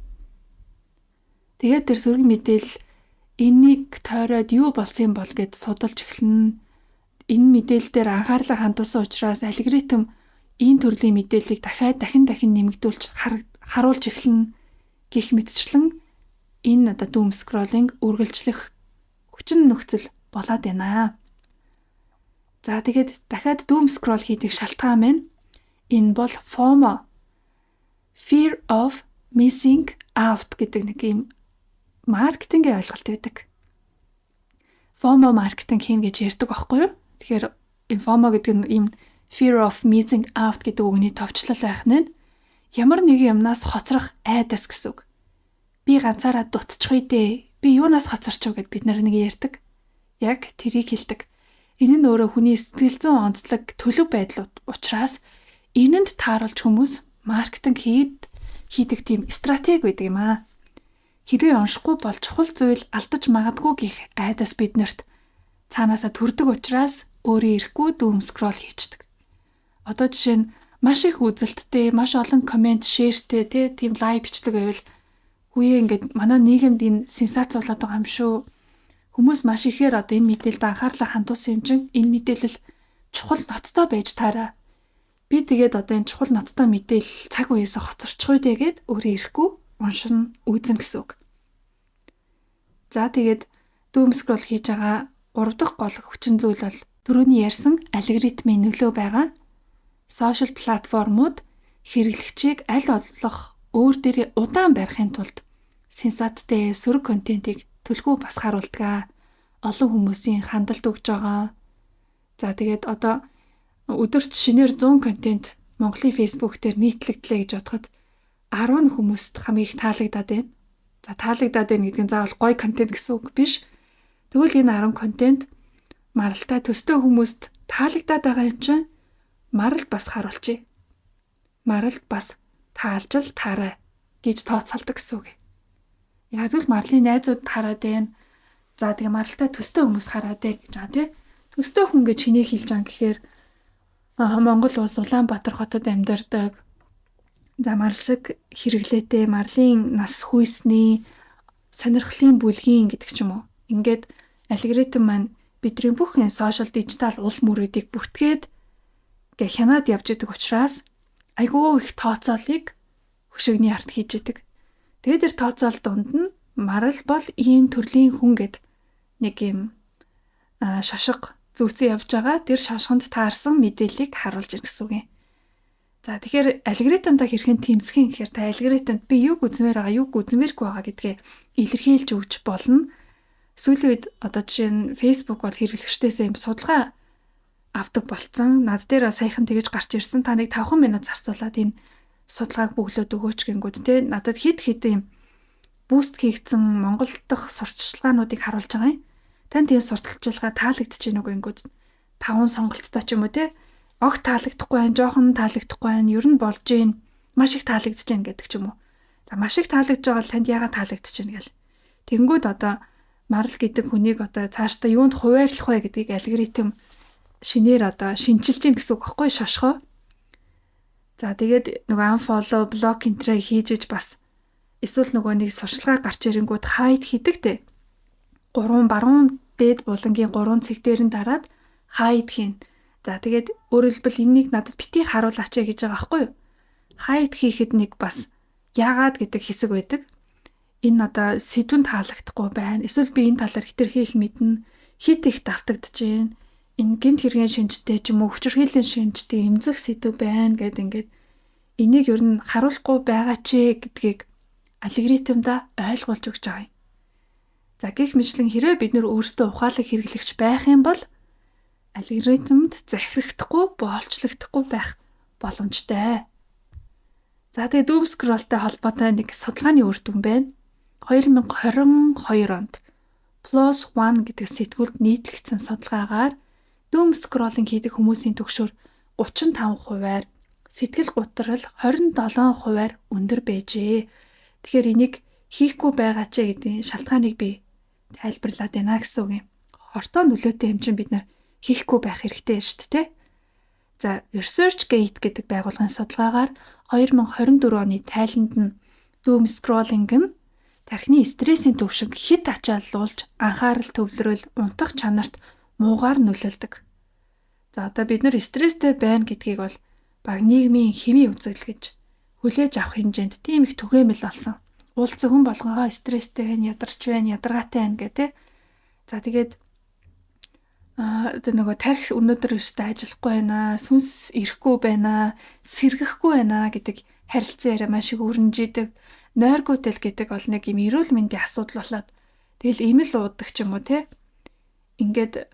Тэгээд тэр сөрөг мэдээлэл энийг тойроод юу болсон бол гэд судалж эхэлнэ. Энэ мэдээлэл дээр анхаарлаа хандуулсан учраас алгоритм энэ төрлийн мэдээллийг дахин нэмэгдүүлж харуулж эхэлнэ гэх мэтчлэн энэ doom scrolling үргэлжлэх хүчин нөхцөл болоод байна. За тэгээд дахиад doom scroll хийдэг шалтгаан маань энэ бол FOMO, fear of missing out гэдэг нэг юм маркетингийн ойлголт байдаг. FOMO маркетинг хийн гэж ярьдаг байхгүй юу? Тэгэхээр энэ FOMO гэдэг нь ийм fear of missing out гэдэг үгний товчлол байх нь ямар нэг юмнаас хоцрох айдас гэсэн үг. Би ганцаараа дутчихгүй дээ. Би юунаас хоцорч вэ гэд бид нар нэг ярьдаг. Яг тэрийг хэлдэг. Энэ нь өөрөө хүний сэтгэл зүйн онцлог төлөв байдлууд учраас энэнд тааруулж хүмүүс маркетинг хийдэг тийм стратеги байдаг юм аа. Хэрвээ уншихгүй бол чухал зүйл алдаж магадгүй гэх айдас биднэрт цаанаасаа төрдөг учраас өөрөө ирэхгүй doom scroll хийчихдэг. Одоо жишээ нь маш их үзэлттэй, маш олон комент, шеэртэй тийм лайв бичлэг байвал үе ингээд манай нийгэмд энэ сенсац болоод байгаа юм шүү. Хүмүүс маш ихээр одоо энэ мэдээлэлд анхаарлаа хандуулсан юм чинь энэ мэдээлэл чухал ноцтой байж таараа. Би тэгээд одоо энэ чухал ноцтой мэдээлэл цаг үеэсээ хоцорчихгүй дээ гэд өөрөө ирэхгүй уншин үзэн гэсэн үг. За тэгээд doom scroll хийж байгаа 3 дахь гол хүчин зүйл бол түрүүний ярьсан алгоритмын нөлөө байгаа. Сошиал платформуд хэрэглэгчийг аль болох өөр дээрээ удаан барихын тулд сенсацтэй сөрөг контентийг түлхүү бас харуулдаг. Олон хүмүүсийн хандлт өгж байгаа. За тэгээд одоо өдөрт шинээр 100 контент Монголын Facebook дээр нийтлэгдлээ гэж бодоход 10 хүмүүст хамгийн их таалагдаад байна. За таалагдаад байна гэдэг нь заавал гоё контент гэсэн үг биш. Тэгвэл энэ 10 контент маралтай төстэй хүмүүст таалагдаад байгаа юм чинь марал бас харуулчих. Марал бас таалжил таарай гэж тооцоолдог гэсэн үг. Яг л марлын найзууд хараад байна. За тэгээ маралтай төстэй хүмүүс хараад байна гэж байгаа тий. Төстэй хүн гэж хэнийг хэлж байгаа гэхээр Монгол улс Улаанбаатар хотод амьдардаг. За марл шиг хэрэглээтэй марлын нас хүйсний сонирхлын бүлгийн гэдэг ч юм уу. Ингээд алгоритм маань бидний бүх энэ сошиал дижитал уул мөрүүдийг бүртгээд гэ хянаад явж идэг учраас айгүй их тооцоолыг хөшигний ард хийж идэг. Тэгээд тэр тооцоол дунд нь марал бол ийм төрлийн хүн гэд нэг юм шашиг зүүцэн явж байгаа. Тэр шашганд таарсан мэдээллийг харуулж ирэх гэсэн үг юм. За тэгэхээр алгоритмдаа хэрхэн тэмцэх гэхээр та алгоритмд би юг үзмээр байгаа, юг үзмээргүй байгаа гэдгээ илэрхийлж өгч болно. Сүүлийн үед одоо жишээ нь Facebook бол хэрэглэгчдээс юм судалгаа авдаг болцсон. Над дээр саяхан тэгэж гарч ирсэн. Та нэг 5 минут зарцуулаад энэ судалгааг бөглөөд өгөөч гингүүд те надад хэд юм буст хийгдсэн Монгол дахь сурталчилгаануудыг харуулж байгаа юм. Танд энэ сурталчилгаа таалагдчих гэнэ үгүй гингүүд 5 сонголттой ч юм уу те огт таалагдахгүй байх, жоохон таалагдахгүй байх, ер нь болж гин, маш их таалагдж гин гэдэг ч юм уу. За маш их таалагдж байгаа бол танд яагаад таалагдж гин гэл. Тэнгүүд одоо марл гэдэг хүнийг одоо цаашдаа юунд хуваарлах вэ гэдгийг алгоритм шинээр одоо шинчилж гин гэсэн үг байхгүй шошгоо. За тэгээд нөгөө unfollow, block энтрэ хийж иж бас эсвэл нөгөө нэг сурчлагаа гарч ирэнгүүт хайд хийдэг те. 3 баруун дээд булангийн 3 цэг дээр нь дараад хайд хийн. За тэгээд өөрөөр хэлбэл энэнийг надад бити харуулаач гэж байгаа байхгүй юу? Хайд хийхэд нэг бас яагаад гэдэг хэсэг байдаг. Энэ надаа сэдвэн таалагдахгүй байна. Эсвэл би энэ талаар хэтэрхийх мэднэ. Хит их давтагдж байна. Энэ гэмт хэргийн шинжтэй ч юм уу хүчирхийллийн шинжтэй эмзэг сэдв байна гэдэг ингээд энийг ер нь харуулахгүй байгаа ч гэдгийг алгоритмда ойлгуулж өгч байгаа юм. За гэх мэтлэн хэрвээ бид нөр өөрсдөө ухаалаг хэрэглэгч байх юм бол алгоритмд захирагдахгүй, боолчлогдохгүй байх боломжтой. За тэгээ doom scroll-тай холбоотой нэг судалгааны үр дүн байна. 2022 онд PLOS ONE гэдэг сэтгүүлд нийтлэгдсэн судалгаагаар doom scrolling хийдэг хүмүүсийн түвшинг 35%-аар, сэтгэл готрол 27%-аар өндөр байжээ. Тэгэхээр энийг хийхгүй байгаа ч гэдэг шалтгааныг би тайлбарлаад байна гэсэн үг юм. Хортоо нөлөөтэй юм чинь бид нар хийхгүй байх хэрэгтэй шүү дээ. За, ResearchGate гэдэг байгууллагын судалгаагаар 2024 оны тайланд нь doom scrolling нь тархины стрессийн түвшинг хэд ачааллуулж, анхаарал төвлөрөл, унтах чанарт муугаар нөлөөлдөг. За одоо бид нар стресстэй байна гэдгийг бол баг нийгмийн хэмийн үзэл гэж хүлээж авах хэмжээнд тийм их түгээмэл болсон. Уулзсан хүн болгонгоо стресстэй байна, ядарч байна, ядаргаатай байна гэдэг. За тэгээд Одоо нөгөө тархи өнөөдөр өштэй ажиллахгүй байна, сүнс ирэхгүй байна, сэргэхгүй байна гэдэг харилцан яриа маш их өрнжидэг. Нойргуудэл гэдэг бол нэг юм эрүүл мэндийн асуудал болоод тэгэл имэл уудаг ч юм уу те. Ингээд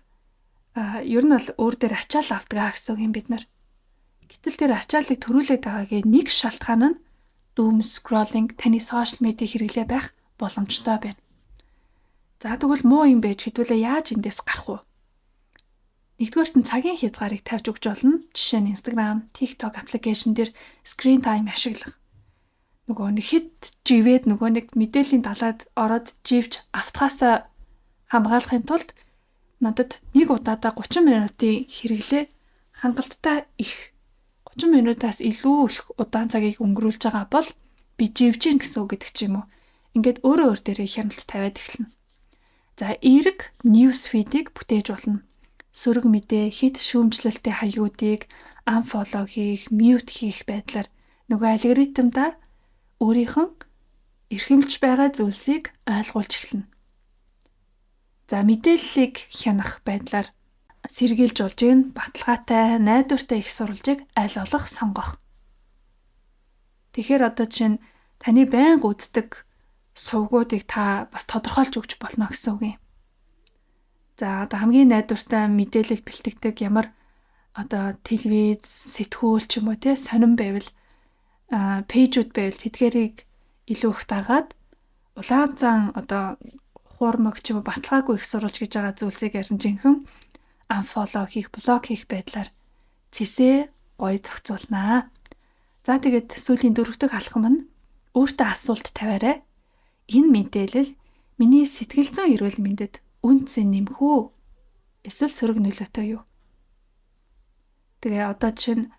ер нь бол өөр дээр ачаал авдаг гэсэн юм бид нар. Гэтэл тэр ачаалыг төрүүлээд байгаагийн нэг шалтгаан нь doom scrolling, таны сошиал медиа хэрэглээ байх боломжтой байна. За тэгвэл муу юм байж хэдүүлээ яаж эндээс гарах вэ? Нэгдүгээрт нь цагийн хязгаарыг тавьж өгч болно. Жишээ нь Instagram, TikTok аппликейшн дээр screen time ашиглах. Нөгөө нэг хэд живээд нөгөө нэг мэдээллийн талаад ороод живж автахаас хамгаалахын тулд надад нэг удаадаа 30 минутын хэрэглээ хангалттай их 30 минутаас илүү их удаан цагийг өнгөрүүлж байгаа бол би живж гин гэсэн үг гэдэг ч юм уу. Ингээд өөрөө өөр дээрээ хяналт тавиад эхэлнэ. За эерэг news feed-ийг бүтээж болно. Сөрөг мэдээ, хит шүүмжлэлтэй хаягуудыг unfollow хийх, mute хийх байдлаар нөгөө алгоритмдаа өөрийнх нь эрхэмлж байгаа зүйлсийг ойлгуулж эхэлнэ. За мэдээллийг хянах байдлаар сэргийлж болж ийн баталгаатай, найдвартай их сурвалжийг аль болох сонгох. Тэгэхээр одоо чинь таны байнга үздэг сувгуудыг та бас тодорхойлж өгч болно гэсэн үг юм. За одоо хамгийн найдвартай мэдээлэл бэлтгэдэг ямар одоо телевиз, сэтгүүл ч юм уу те сонирн байвал пэйжүүд байвал тэдгэрийг илүү их дагаад улаан зан одоо хуурмаг ч юм уу баталгаагүй их сурвалж гэж байгаа зүйлсийг ярин жинхэнэ unfollow хийх, блок хийх байдлаар цэсээ гоё зохицуулнаа. За тэгээд сүүлийн дөрөвдөг алхам нь өөртөө асуулт тавиарай. Энэ мэдээлэл миний сэтгэл зүйн эрүүл мэндэд үнцэн нэмэх үү? Эсвэл сөрөг нөлөөтэй юу? Тэгээ одоо чинь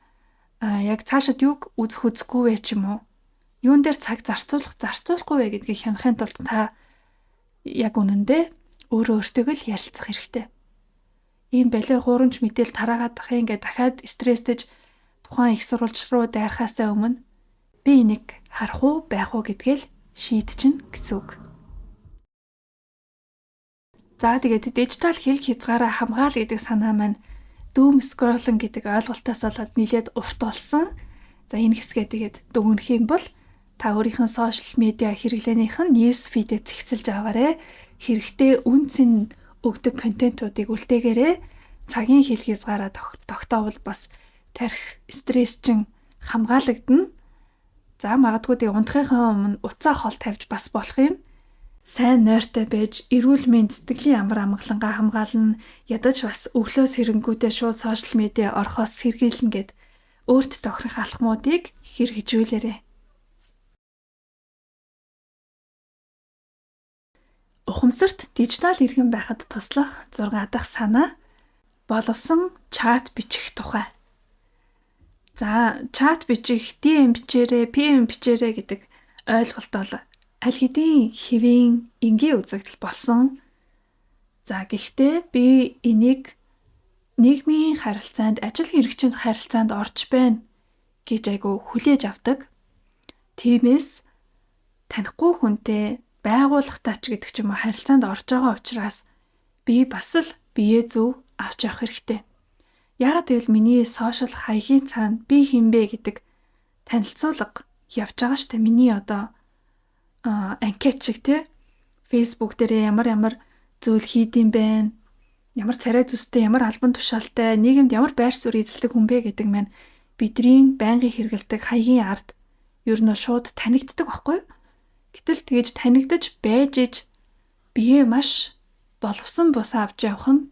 яг цаашид юг үзэх үзэхгүй вэ ч юм уу? Юун дээр цаг зарцуулахгүй вэ гэдгийг хянахын тулд та яг үнэндээ өөрөө өөртөө л ярилцах хэрэгтэй. Ийм балиар гурамч мэдээл тараагаад ах ингээд дахиад стресстэж тухайн их сурвалж руу дайрахаасаа өмнө би энийг харах уу, байх уу гэдгээл шийдчихнэ гэсэн үг. За тэгээд дижитал хэл хязгаараа хамгаал гэдэг санаа маань doom scrolling гэдэг ойлголтоос болоод нэлээд урт болсон. За энэ хэсгээ тэгээд дүгнэх юм бол та өөрийнхөө сошиал медиа хэрэглээнийх нь news feed-ээ зэгцэлж аваарэ. Хэрэгтэй үнцэн өгдөг контентуудыг үлдээгээрэй. Цагийн хэл хязгаараа тогтоовол бас тарих стресс чин хамгаалагдана. За магадгүй тэг унтахынхаа өмнө уцаа хоол тавьж бас болох юм. Сайн нойртой байж эрүүл мэнд сэтгэлийн амар амгалангаа хамгаална. Ядаж бас өглөөс хэрэнгүүтээ шууд сошиал медиа орохоос сэргийлнэ гэд өөрт тохирох алхмуудыг хэрэгжүүлээрэй. Ухамсарт дижитал иргэн байхад туслах 6 дахь санаа боловсон чат бичих тухай. За чат бичих, DM бичээрэй, PM бичээрэй гэдэг ойлголт бол аль хэдийн хэвийн энгийн үзэгдэл болсон. За гэхдээ би энийг нийгмийн харилцаанд, ажил хэрэгчинд харилцаанд орж байна гэж айгу хүлээж авдаг. Тиймээс танихгүй хүнтэй байгууллагатай ч гэдэг ч юм уу харилцаанд орж байгаа учраас би бас л бие зөв авч явах хэрэгтэй. Яагаад гэвэл миний сошиал хаягийн цаана би хинбэ гэдэг танилцуулга явж байгаа штэ. Миний одоо анкет шиг те Facebook дээр ямар зүйл хийдэм бэ? Ямар царай зүстэй, ямар албан тушаалтай, нийгэмд ямар байр суурь эзэлдэг хүн бэ гэдэг маань бидний байнгын хэрэгэлдэг хаягийн ард ер нь шууд танигддаг байхгүй юу? Гэтэл тэгэж танигдаж байж иж бие маш боловсон бус авч явах нь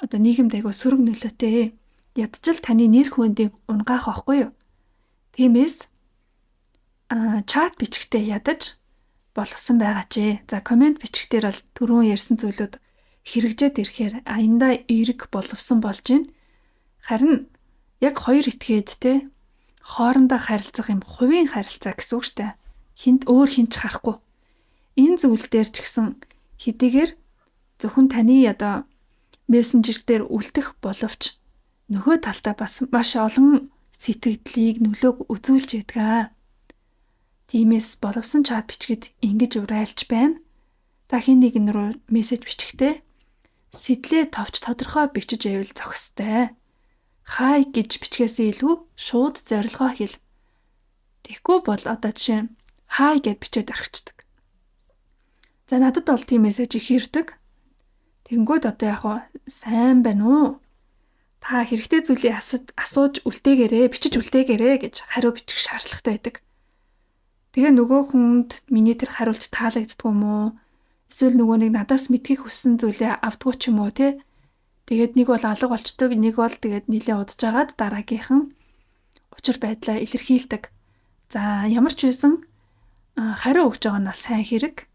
одоо нийгэмд айгу сөрөг нөлөөтэй. Ядчил таны нэр хүндийг унгаах байхгүй юу? Тиймээс чат бичгтээ ядаж болгосон байгаа ч. За комент бичгтэр бол түрүүн ярьсан зүйлүүд хэрэгжээд ирэхээр аяндаа эерэг боловсон болж байна. Харин яг хоёр этгээд те хоорондоо харилцах юм хувийн харилцаа гэсэн үг штэ. Хинт хинч харахгүй. Энэ зүйл дээр ч гэсэн хэдийгээр зөвхөн таны одоо мессенжер дээр үлдэх боловч нөхөө талдаа бас маш олон сэтгэлдлийг нөлөөг үзүүлж байдаг. Тиймээс боловсон чат бичгэд ингэж урайлж байна. Та хин нэгэн рүү мессеж бичихтэй сэтлээ товч тодорхой бичиж байвал зохистой. Хай гэж бичгээсээ илүү шууд зорилгоо хэл. Тэгэхгүй бол одоо жишээ нь хай гэд бичээд орхичдаг. За надад бол тийм мессеж их ирдэг. Тэнгүүд одоо яг сайн байна уу? Та хэрэгтэй зүйлийг асууж үлдээгээрээ, бичиж үлдээгээрээ гэж хариу бичих шаардлагатай байдаг. Тэгээ нөгөө хүнд миний тэр хариулт таалагддгүй юм уу? Эсвэл нөгөө нэг надаас мэдхийг хүссэн зүйлээ авдгүй ч юм уу те? Тэгээд нэг бол алга болчдөг, нэг бол тэгээд нилээ удажгаад дараагийнхан учир байдлаа илэрхийлдэг. За ямар ч байсан хариу өгж байгаа нь сайн хэрэг.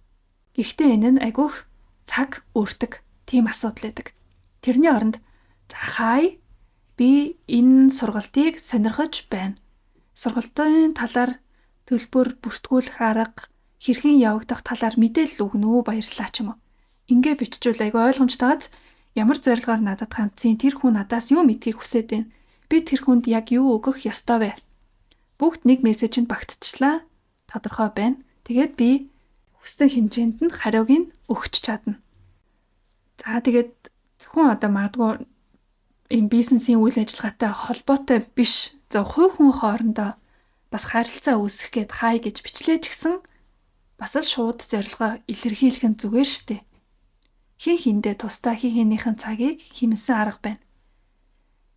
Гэхдээ энэ нь айгүйх цаг өөртөг тийм асуудал байдаг. Тэрний оронд за хай би энэ сургалтыг сонирхож байна. Сургалтын талаар төлбөр бүртгүүлэх арга, хэрхэн явагдах талаар мэдээлэл өгнө үү, баярлалаа ч юм уу. Ингээ биччихвэл айгүй ойлгомжтойгоц ямар зорилгоор надад хандсан, тэр хүн надаас юу мэдхийг хүсээд байна. Би тэр хүнд яг юу өгөх ёстой вэ? Бүгд нэг мессежинд багтчихлаа. Тодорхой байна. Тэгээд би хүссэн хэмжээнд нь хариуг нь өгч чадна. За тэгээд зөвхөн одоо магадгүй энэ бизнесийн үйл ажиллагаатай холбоотой биш, зөв хувь хүн хоорондоо бас харилцаа үүсгэх гээд хай гэж бичлээ ч гэсэн бас л шууд зорилгоо илэрхийлэх нь зүгээр штэ. Хин хиндэ тусдаа хин хинийхэн цагийг хэмнсэн арга байна.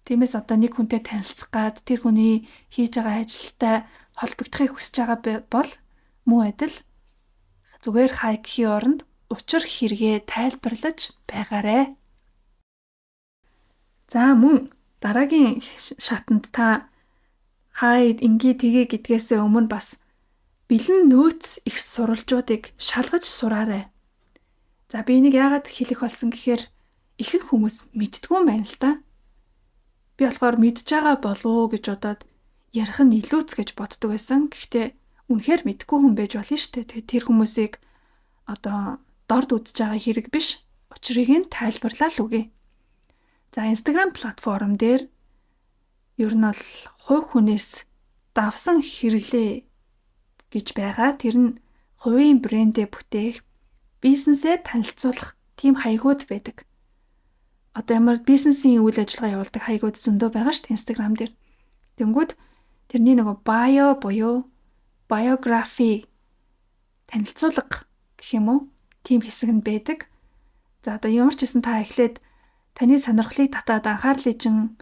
Тиймээс одоо нэг хүнтэй танилцах гад тэр хүний хийж байгаа ажилтай холбогдохыг хүсэж байгаа бол мөн адил зүгээр хай гэхийн оронд учир хэрэгээ тайлбарлаж байгаарэ. За мөн дараагийн шатанд та хай ингээ тгээ гэдгээсээ өмнө бас бэлэн нөөц их сурвалжуудыг шалгаж сураарай. За би энийг яагаад хэлэх болсон гэхээр ихэнх хүмүүс мэддгүй юм байна л да. Би болохоор мэдж байгаа болов уу гэж бодоод ярих нь илүүц гэж боддог байсан. Гэхдээ үнэхээр мэдгүй хүн байж болно шүү дээ. Тэгээд тэр хүмүүсийг одоо дорд үзэж байгаа хэрэг биш. Учрыг нь тайлбарлаа л үгүй. За Instagram платформ дээр ер нь бол хувь хүнээс давсан хэрэглээ гэж байгаа. Тэр нь хувийн брэндээ бүтээх, бизнесээ танилцуулах тийм хаягууд байдаг. Одоо ямар бизнесийн үйл ажиллагаа явуулдаг хаягууд зөндөө байгаа шүү дээ Instagram дээр. Тэнгүүд тэрний нөгөө bio буюу biography танилцуулга гэх юм уу? Тийм хэсэг нь байдаг. За одоо ямар ч гэсэн та эхлээд таны сонирхлыг татаад анхаарлыг чин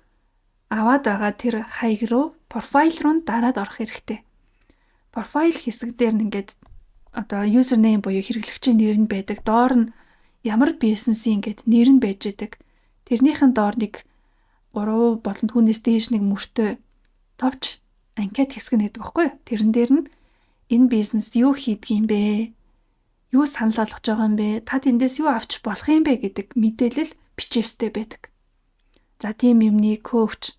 аваад байгаа тэр хаяг руу, профайл руу дараад орох хэрэгтэй. Профайл хэсэг дээр нь ингээд одоо username буюу хэрэглэгчийн нэр нь байдаг. Доор нь ямар бизнесийн ингээд нэр нь байж байдаг. Тэрнийхэн доор нэг 3 болон түүнээс дээш нэг мөртөө товч анкет хэсэг нэгдэг байхгүй юу? Тэрэн дээр нь энэ бизнес юу хийдэг юм бэ? Юу санал болгож байгаа юм бэ? Та тэндээс юу авч болох юм бэ гэдэг мэдээлэл бичээстэй байдаг. За тийм юмны коуч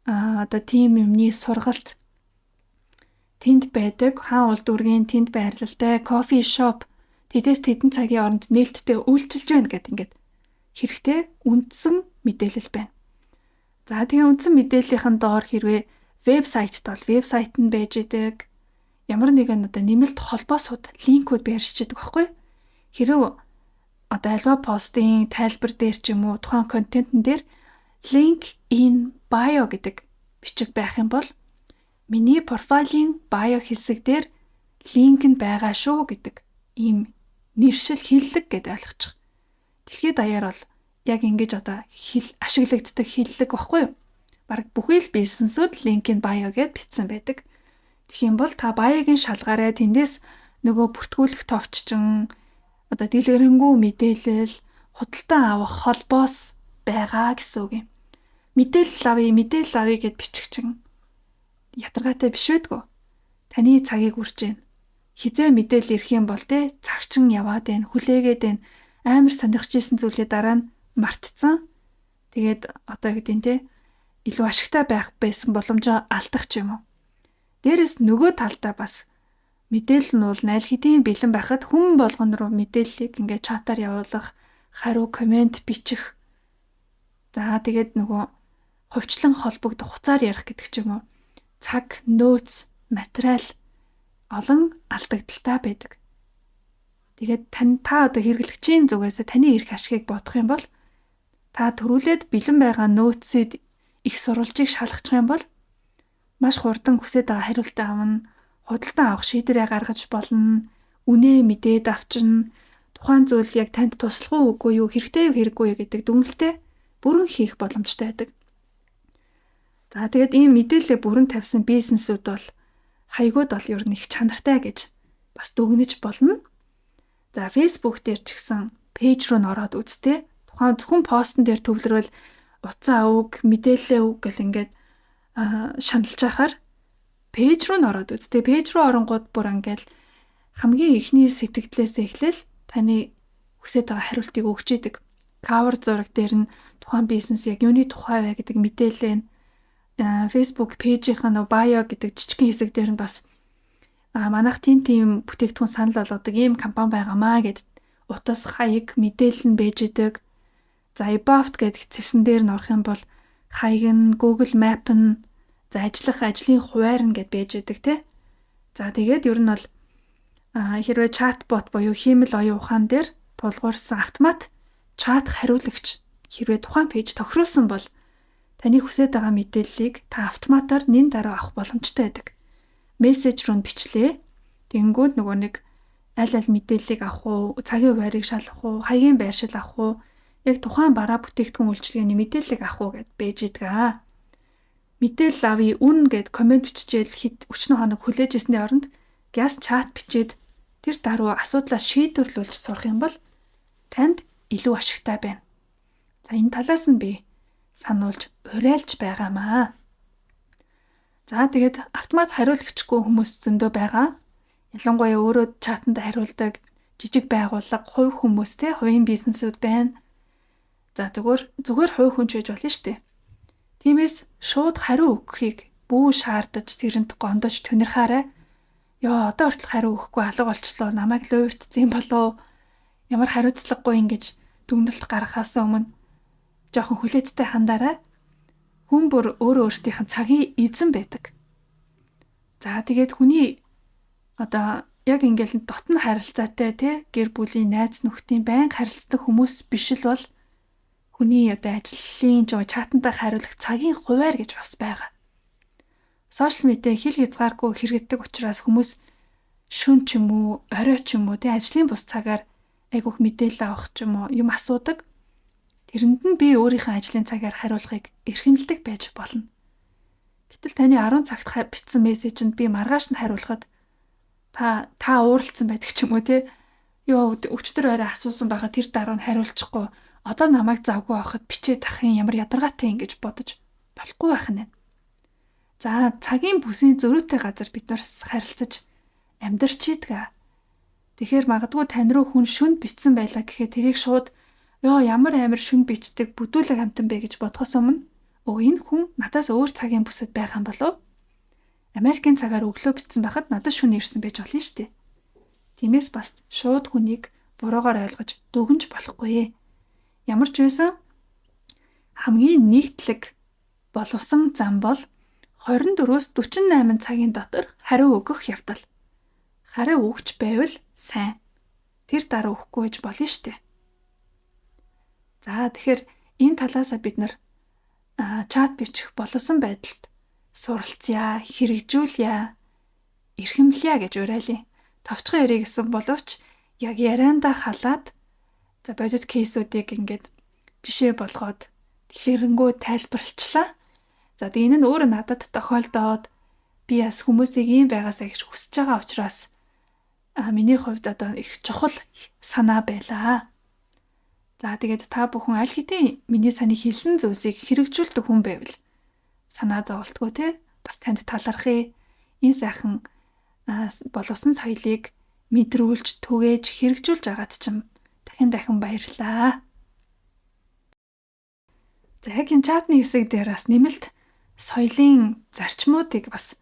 одоо тийм юмны сургалт тэнд байдаг. Хаан улд үргийн тэнд байрлалтай кофе шоп тэдээс тэдэн цагийн оронд нээлттэй үйлчилж байна гэдэг ингээд хэрэгтэй үндсэн мэдээлэл байна. За тэгээ үндсэн мэдээллийнхэн доор хэрвээ вебсайтт бол вебсайт нь байж идэг. Ямар нэгэн одоо нэмэлт холбоосууд линкүүд байршиж идэг байхгүй? Хэрв одоо альва постын тайлбар дээр ч юм уу тухайн контентн дээр link in bio гэдэг бичиг байх юм бол миний профайлийн bio хэсэг дээр линк нь байгаа шүү гэдэг ийм нэршил хиллэг гэдээ ойлгочих. Дэлхийд даяар бол яг ингэж одоо ашиглагддаг хиллэг баггүй юу? Бараг бүхий л бизнесүүд link in bio гэд бичсэн байдаг. Тэгэх юм бол та баягийн шалгаарай тэндээс нөгөө бүртгүүлэх товччин одоо дэлгэрэнгүй мэдээлэл худалдан авах холбоос байгаа гэсэн үг юм. Мэдээлэл авъя гэд бичих чинь ятаргаатай биш байдгүй. Таны цагийг үрж гин. Хизээ мэдээлэл ирэх юм бол те цагчин яваад байна, хүлээгээд байна. Амар сонирхож исэн зүйлээ дараа нь мартцсан. Тэгээд одоо гэдэг нь те илүү ашигтай байх байсан боломжоо алдах ч юм уу. Дээрээс нөгөө талдаа бас мэдээлэл нь бол аль хэдийн бэлэн байхад хүн болгон руу мэдээллийг ингээд чатаар явуулах, хариу комент бичих. За тэгээд нөгөө хувьчлан холбогдох хуцаар ярих гэдэг ч юм уу. Цаг, нөөц, материал олон алдагдaltaй байдаг. Тэгээд та одоо хэрэглэгчийн зүгээс таны эрх ашигыг бодох юм бол та төрүүлээд бэлэн байгаа нөөцөд их сурвалжийг шалгачих юм бол маш хурдан хүсэж байгаа хариултаа авна, худалдан авах шийдвэрээ гаргаж болно, үнэ мэдээд авчирна, тухайн зүйл яг танд туслах уу үгүй юу, хэрэгтэй юу хэрэггүй юу гэдэг дүгнэлтээ бүрэн хийх боломжтой байдаг. За тэгээд ийм мэдээлэл бүрэн тавьсан бизнесүүд бол хаягууд бол ер нь их чанартай гэж бас дүгнэж болно. За Facebook дээр ч гэсэн пэйж руу н ороод үзтээ. Тухайн зөвхөн постн дээр төвлөрвөл утсаа өг, мэдээлэл өг гэл ингээд шаналж байхаар пэйж руу н ороод үзтээ. Пэйж руу оронгууд бүр ингээд хамгийн ихний сэтгэлдээс эхлээл таны хүсэж байгаа хариултыг өгч идэг. Кавер зураг дээр нь тухайн бизнес яг юуны тухай вэ гэдэг мэдээлэл нь Facebook пэйжийнхаа bio гэдэг жижигхэн хэсэг дээр нь бас манайх тийм бүтээгдэхүүн санал болгодог ийм компани байгаамаа гэд утас хаяг мэдээлэл нь бэж идэг. За About гэдэг цэсэн дээр нь орох юм бол хаяг нь Google Map нь за ажлын хуваар нь гэд бэж идэг те. За тэгээд ер нь бол хэрвээ чатбот буюу хиймэл оюун ухаан дээр тулгуурсан автомат чат хариулагч хэрвээ тухайн пэйж тохируулсан бол таны хүсэж байгаа мэдээллийг та автоматар нин дараа авах боломжтой байдаг. Мессеж руу бичлээ. Тэнгүүд нөгөө нэг аль мэдээллийг авах уу, цагийн хуваарийг шалгах уу, хаягийн байршил авах уу, яг тухайн бараа бүтээгдэхүүн үйлчилгээний мэдээллийг авах уу гэд бэж идэг. Мэдээлэл авъя үн гэд комент биччихэл хэд өчнө хоног хүлээж ирсний оронд гяс чат бичээд тэр даруй асуудлаа шийдвэрлүүлж сурах юм бол танд илүү ашигтай байна. За энэ талаас нь би сануулж уриалж байгаамаа. За тэгээд автомат хариулагчгүй хүмүүс зөндөө байгаа. Ялангуяа өөрөө чатанд хариулдаг жижиг байгууллага, хувь хүмүүс те хувийн бизнесүүд байна. За зүгээр хувь хүн ч байж болно шүү дээ. Тиймээс шууд хариу өгөхийг бүү шаардаж тэрэнд гомдож тунирхаарай. Ёо одоо хүртэл хариу өгөхгүй алга болчлоо. Намайг л уурдсан болов. Ямар хариуцлагагүй ингэж дүгнэлт гаргахаас өмнө жоохон хүлээцтэй хандаарай. Хүн бүр өөрийнхөө цагийн эзэн байдаг. За тэгээд хүний одоо яг ингээл дотн харилцаатай те гэр бүлийн найз нөхдийн байнга харилцдаг хүмүүс биш л бол хүний одоо ажлын чатантай хариулах цагийн хуваар гэж бас байгаа. Сошиал медиа хил хязгааргүй хэрэглэдэг учраас хүмүүс шүн ч юм уу, орой ч юм уу те ажлын бус цагаар айгүйх мэдээлэл авах ч юм уу юм асуудаг. Тэрэнд нь би өөрийнхөө ажлын цагаар хариулахыг эрхэмлдэг байж болно. Гэтэл таны 10 цагт бичсэн мессежинд би маргааш нь хариулахад та ууралцсан байдаг ч юм уу те. Ёо өчтөр орой асуусан байгаа тэр дараа нь хариулчихгүй. Одоо намайг завгүй авахд бичээд ахын ямар ядаргаатай юм гэж бодож болохгүй байх нь. За цагийн бүсийн зөрүүтэй газар бид нар харилцаж амьдарч идэг. Тэгэхээр магадгүй тань руу хүн шүнд бичсэн байлаа гэхэд тэрийг шууд ёо ямар амар шүн бичдэг бүдүүлэг амтан бэ гэж бодхоос өмнө энэ хүн надаас өөр цагийн бүсэд байх юм болов? Америкийн цагаар өглөө бичсэн байхад надад шүн ирсэн байж болно шүү дээ. Тиймээс бас шууд хүнийг буруугаар ойлгож дүгнж болохгүй. Ямар ч байсан хамгийн нийтлэг боловсон зам бол 24-өөс 48 цагийн дотор хариу өгөх явдал. Хариу өгч байвал сайн. Тэр дараа өгөхгүй гэж болно шүү дээ. За тэгэхээр энэ талаасаа бид нар чат бичих боловсон байдалд суралцъя, хэрэгжүүлъя, эрхэмлэе гэж уриалъя. Товчхон ярих гэсэн боловч яг яриандаа халаад за бодит кейсүүдийг ингээд жишээ болгоод дэлгэрэнгүй тайлбарлалчлаа. За тэгээ энэ нь өөрөө надад тохиолдоод би бас хүмүүсийг ийм байгаасаа гэж хүсэж байгаа учраас миний хувьд одоо их чухал санаа байлаа. За тэгээд та бүхэн аль хэдийн миний саний хэлсэн зүйлсийг хэрэгжүүлдэг хүн байвал санаа зовлтгүй те бас танд талархъя. Энэ сайхан боловсон соёлыг мэдрүүлж түгээж хэрэгжүүлж агаад чим дахин баярлаа. За яг энэ чатны хэсэг дээр бас нэмэлт соёлын зарчмуудыг бас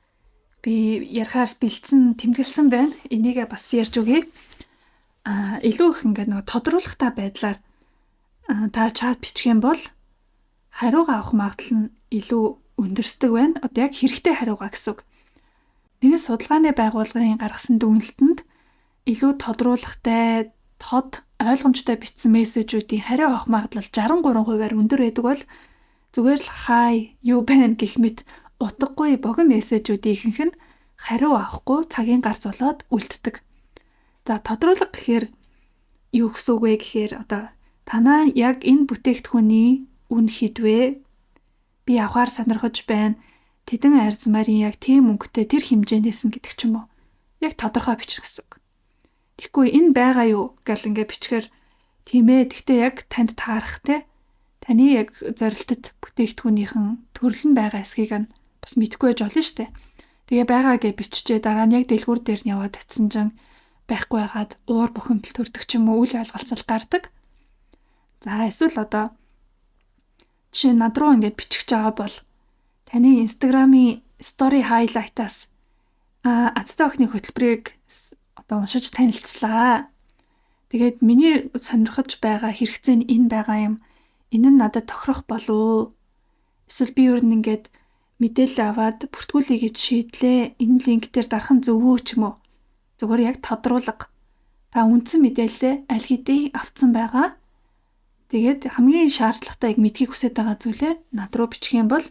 би ярихаар бэлдсэн тэмдэглэсэн байна. Энийг бас ярьж өгье. Илүү их ингээд нэг тодруулахтай байдлаар та чат бичих юм бол хариугаа авах магадлал нь илүү өндөрсдөг байна. Одоо яг хэрэгтэй хариугаа гэсэн үг. Нэгэн судалгааны байгууллагын гаргасан дүгнэлтэнд илүү тодруулахтай, тод ойлгомжтой бичсэн мессежүүдийн хариу авах магадлал 63%-аар өндөр байдаг бол зүгээр л хай, юу байна гэх мэт утгагүй богино мессежүүдийн ихэнх нь хариу авахгүй цагийн гарц болоод үлддэг. За тодруулга гэхээр юу гэсэн үг вэ гэхээр одоо танаа яг энэ бүтээгдэхүүний үн хідвэ? Би авахар сонирхож байна. Тэдэн арьс марын яг тийм өнгөтэй тэр хэмжээнээс нь гэдэг ч юм уу. Яг тодорхой бичих гэсэн үг. Тэгэхгүй энэ байгаа юу гэл ингээ бичгээр тийм ээ. Гэхдээ яг танд таарах те таны яг зорилтод бүтээгдэхүүнийхэн төрөл нь байгаа эсхийг нь бас мэдэхгүй байж болно шүү дээ. Тэгээ байгаа гэж биччихээ дараа нь яг дэлгүүр дээр нь яваад татсан чинь байхгүй байгаад уур бухимдал төрдөг ч юм уу үл ойлголцол гардаг. За эсвэл одоо жишээ над руу ингээд бичих байгаа бол таны Instagram-ийн story highlight-аас азтай охины хөтөлбөрийг одоо уншиж танилцлаа. Тэгээд миний сонирхож байгаа хэрэгцээ нь энэ байгаа юм. Энэ нь надад тохирох болов. Эсвэл би юу нэгээд мэдээлэл аваад бүртгүүлэе гэж шийдлээ. Энэ линк дээр дархан зөв үү ч юм уу. Зүгээр яг тодруулга. Та үндсэн мэдээлэлээ аль хэдийн авцсан байгаа. Тэгээд хамгийн шаардлагатай яг мэдхийг хүсэж байгаа зүйлээ над руу бичих юм бол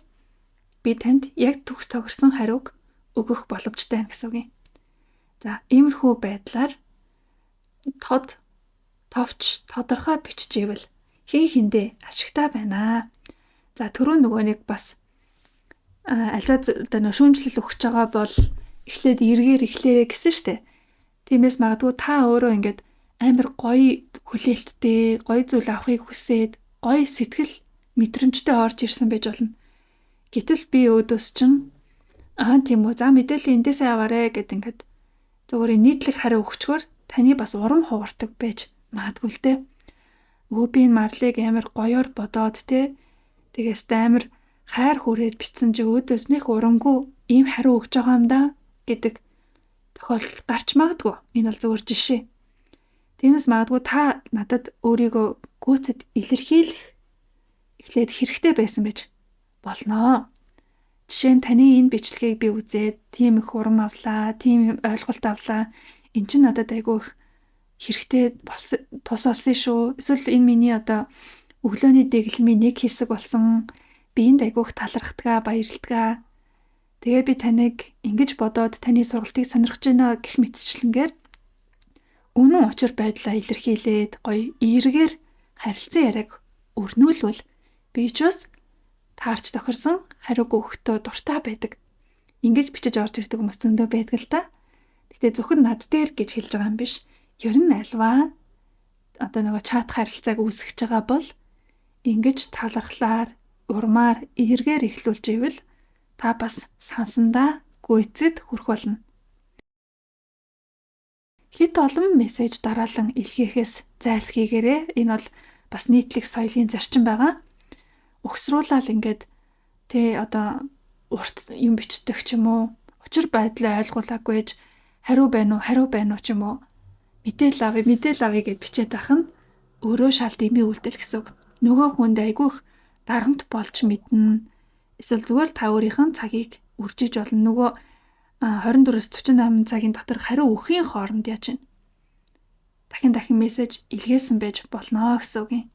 би танд яг төгс тохирсон хариуг өгөх боломжтой байна гэсэн үг юм. За, иймэрхүү байдлаар товч тодорхой биччихвэл хин хиндэ ашигтай байна. За, түрүү нөгөө нэг бас альва одоо шүүмжлэл өгч байгаа бол эхлээд эргээр эхлээрэ гэсэн штэ. Тиймээс магадгүй та өөрөө ингээд амар гоё хүлээлттэй, гоё зүйл авахыг хүсээд, гоё сэтгэл мэдрэмжтэй орж ирсэн байж болно. Гэтэл би өөдөөс чинь тийм үү за мэдээлэл эндээсээ аваарэ гэд ингээд зөвхөн нийтлэг хариу өгчгөр таны бас урам хугардаг байж магадгүй л те. Би энэ марлыг амар гоёор бодоод те. Тэгээс амар хайр хүрээд битсэн чи өөдөөс нэх урамгүй ийм хариу өгч байгаа юм да гэдэг тохиолдол гарч магадгүй. Энэ бол зөвхөн жишээ. Тиймээс магадгүй та надад өөрийгөө гүйцэд илэрхийлэх эхлээд хэрэгтэй байсан байж болноо. Жишээ нь таны энэ бичлэгийг би үзээд тийм их урам авлаа, тийм ойлголт авлаа. Энд чинь надад айгүй их хэрэгтэй тус олсон шүү. Эсвэл энэ миний одоо өглөөний дэглэмийн нэг хэсэг болсон. Би энд айгүй их талархтгаа, баярлтгаа. Тэгээ би таныг ингэж бодоод таны сургалтыг сонирхож байна гэх мэтчлэнгээр үнэн учир байдлаа илэрхийлээд гоё эергээр харилцан яриаг өрнүүлвэл би ч бас таарч тохирсон хариуг өгөхдөө дуртай байдаг. Ингэж бичиж орж ирдэг хүмүүс зөндөө байдаг л та. Гэтэ зөвхөн над дээр гэж хэлж байгаа юм биш. Ер нь альваа одоо нөгөө чат харилцааг үүсгэж байгаа бол ингэж талархлаар, урмаар эергээр эхлүүлж ивэл та бас сансандаа гүйцэд хүрэх болно. Хит олон мессеж дараалан илгээхээс зайлсхийгээрэй. Энэ бол бас нийтлэг соёлын зарчим байгаа. Өгсрүүлэл ингээд одоо урт юм бичдэг ч юм уу, учир байдлаа ойлгуулаагүй хариу байна уу ч юм уу, мэдээлэл авъя гэд бичээд байх нь өөрөө шал дэмий үйлдэл гэсэн үг. Нөгөө хүнд айгүйх дарамт болж мэднэ. Эсвэл зүгээр та өөрийнх нь цагийг үржиж болно. Нөгөө 24-с 48 цагийн дотор хариу өхийн хооронд яаж вэ? Дахин мессеж илгээсэн байж болно гэсэн үг юм.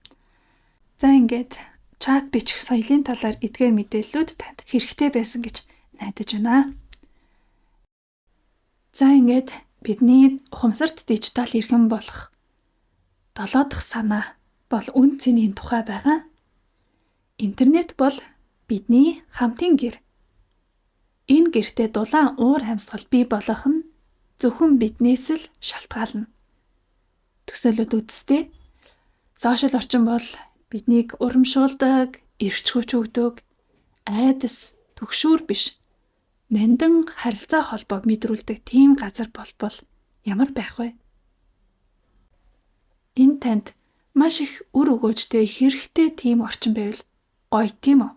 За ингээд чат бичих соёлын талаар эдгээр мэдээллүүд танд хэрэгтэй байсан гэж найдаж байна. За ингээд бидний ухамсарт дижитал эрхэм болох 7 дахь санаа бол үн цэнийн тухай байгаа. Интернет бол бидний хамтын гэр. Энэ гэртээ дулаан уур амьсгал бий болох нь зөвхөн биднээс л шалтгаална. Төсөөлөд үзтээ. Сошиал орчин бол биднийг урамшуулдаг, эрч хүч өгдөг, айдас, түгшүүр биш. Нандин харилцаа холбоог мэдрүүлдэг тийм газар болбол ямар байх вэ? Энэ танд маш их үр өгөөжтэй хэрэгтэй тийм орчин байвал гоё тийм үү?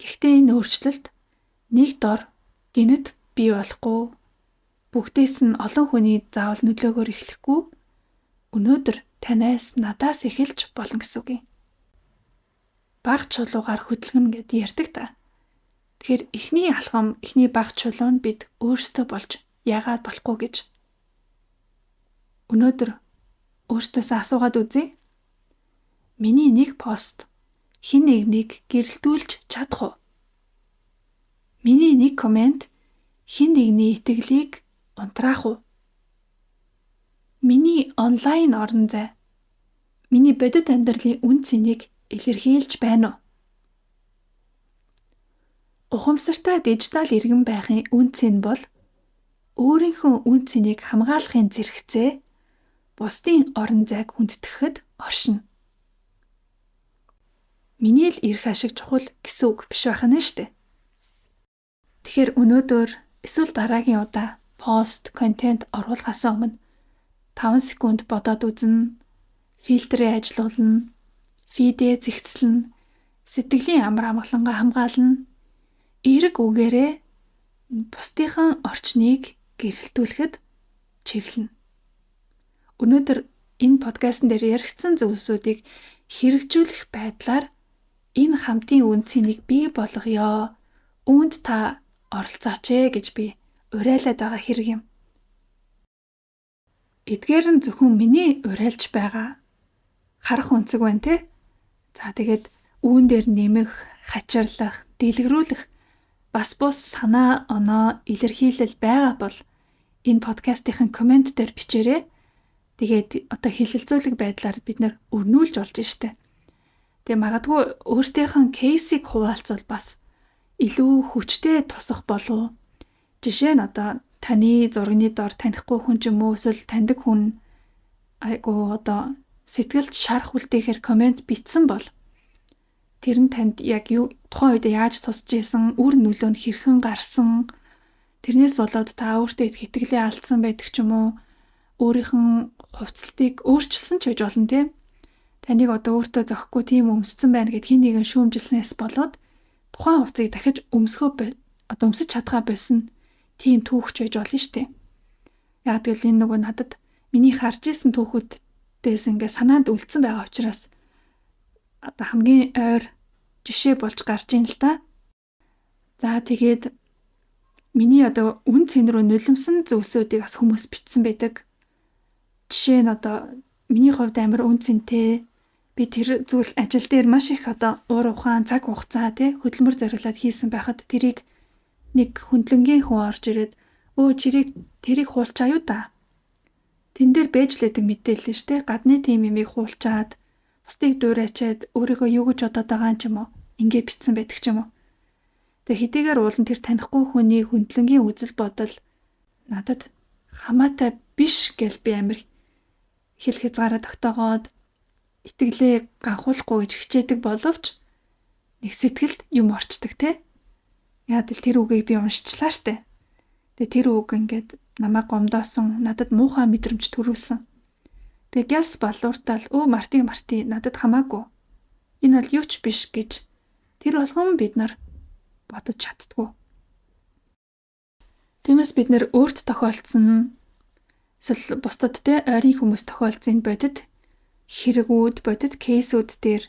Гэхдээ энэ өөрчлөлт нэг дор гинэт бий болохгүй, бүгдээс нь олон хүний заавал нөлөөгөөр эхлэхгүй, өнөөдөр танаас надаас эхэлж болно гэсэн үг юм. Баг чулуугаар хөдөлгөнө гэд ярьдаг та. Тэгэхээр эхний алхам, эхний баг чулуу нь бид өөрсдөө болж яагаад болохгүй гэж Өнөөдөр өөртөөсөө асуугаад үзье. Миний нэг пост хэн нэгнийг гэрэлтүүлж чадах уу? Миний нэг комент хэн нэгний итгэлийг унтраах уу? Миний онлайн орон зай миний бодит амьдралын үн цэнийг илэрхийлж байна уу? Ухамсартай дижитал иргэн байхын үн цэн бол өөрийнхөө үн цэнийг хамгаалахын зэрэгцээ бусдын орон зайг хүндэтгэхэд оршино. Миний л эрх ашиг чухал гэсэн үг биш байх нь шүү дээ. Тэгэхээр өнөөдөр эсвэл дараагийн удаа пост, контент оруулахаас өмнө 5 секунд бодоод үзнэ, фильтрээ ажилуулна, фидээ зэгцлэнэ, сэтгэлийн амар амгалангаа хамгаална, эерэг үгээрээ бусдынхан орчныг гэрэлтүүлэхэд чиглэнэ. Өнөөдөр энэ подкастн дээр яригдсан зүйлсүүдийг хэрэгжүүлэх байдлаар энэ хамтын үн цэнийг бий болгоё. Үүнд та оролцооч гэж би уриалаад байгаа хэрэг юм. Эдгээр нь зөвхөн миний уриалж байгаа харах үнцэг байна те. За тэгээд үүн дээр нэмэх, хачирлах, дэлгэрүүлэх бас бус санаа оноо илэрхийлэл байгаа бол энэ подкастын комент дээр бичээрэй. Тэгээд одоо хэлэлцүүлэг байдлаар бид нэр өрнүүлж болж штэ. Тэгээ магадгүй өөртөөхөн кейсийг хуваалцвал бас илүү хүчтэй тусах болов. Жишээ нь одоо таны зургийн дор танихгүй хүн ч юм уу эсвэл таньдаг хүн одоо сэтгэлд шарах үлдээхээр комент бичсэн бол тэр нь танд яг тухайн үед яаж тусч ийсэн, үр нөлөө нь хэрхэн гарсан, тэрнээс болоод та өөртөө их итгэлээ алдсан байдаг ч юм уу, өөрийнх нь хувцалтыг өөрчилсөн ч гэж болно тийм. Таныг одоо өөртөө зохихгүй тийм өмссөн байна гэд хин нэгэн шүүмжилснээс болоод тухайн хувцыг дахиж өмсөж чадхаа болсон тийм түүхч байж болно шүү дээ. Яг тэгэл энэ нөгөө надад миний харж исэн түүхүүдээс ингээ санаанд үлдсэн байгаа учраас одоо хамгийн ойр жишээ болж гарч ийн л та. За тэгээд миний одоо үн цэн рүү нулимсан зүйлсүүдийг бас хүмүүс бичсэн байдаг. Жишээ нь одоо миний хувьд амар үн цэнтэй би тэр зүйл ажил дээр маш их одоо уур ухаан цаг хугацаа хөдөлмөр зориулаад хийсэн байхад тэрийг нэг хүндлэнгийн хүн орж ирээд тэрийг хуулчаа юу да. Тэн дээр бэж лээдэг мэдээлэл штэ гадны тим юмыг хуулчаад бусдыг дуурайчаад өөрийгөө юу гэж бодоод байгаа юм уу ингээ битсэн байдаг ч юм уу. Тэгээ хэдийгээр уулан тэр танихгүй хүний хүндлэнгийн үзэл бодол надад хамаатай биш гэл би амар хэл хязгаараа тогтоогоод итгэлээ ганхуулахгүй гэж хичээдэг боловч нэг сэтгэлд юм орчдөг те. Яад л тэр үгийг би уншчлаа штэ. Тэгээ тэр үг ингээд намайг гомдоосон, надад муухай мэдрэмж төрүүлсэн. Тэгээ гяс балууртал марти надад хамаагүй. Энэ бол юу ч биш гэж тэр болгон бид нар бодож чаддгүй. Тиймээс бид нэр өөрт тохиолдсон эсвэл бусдад ойрын хүмүүс тохиолдсон бодит хэрэгүүд, бодит кейсүүд дээр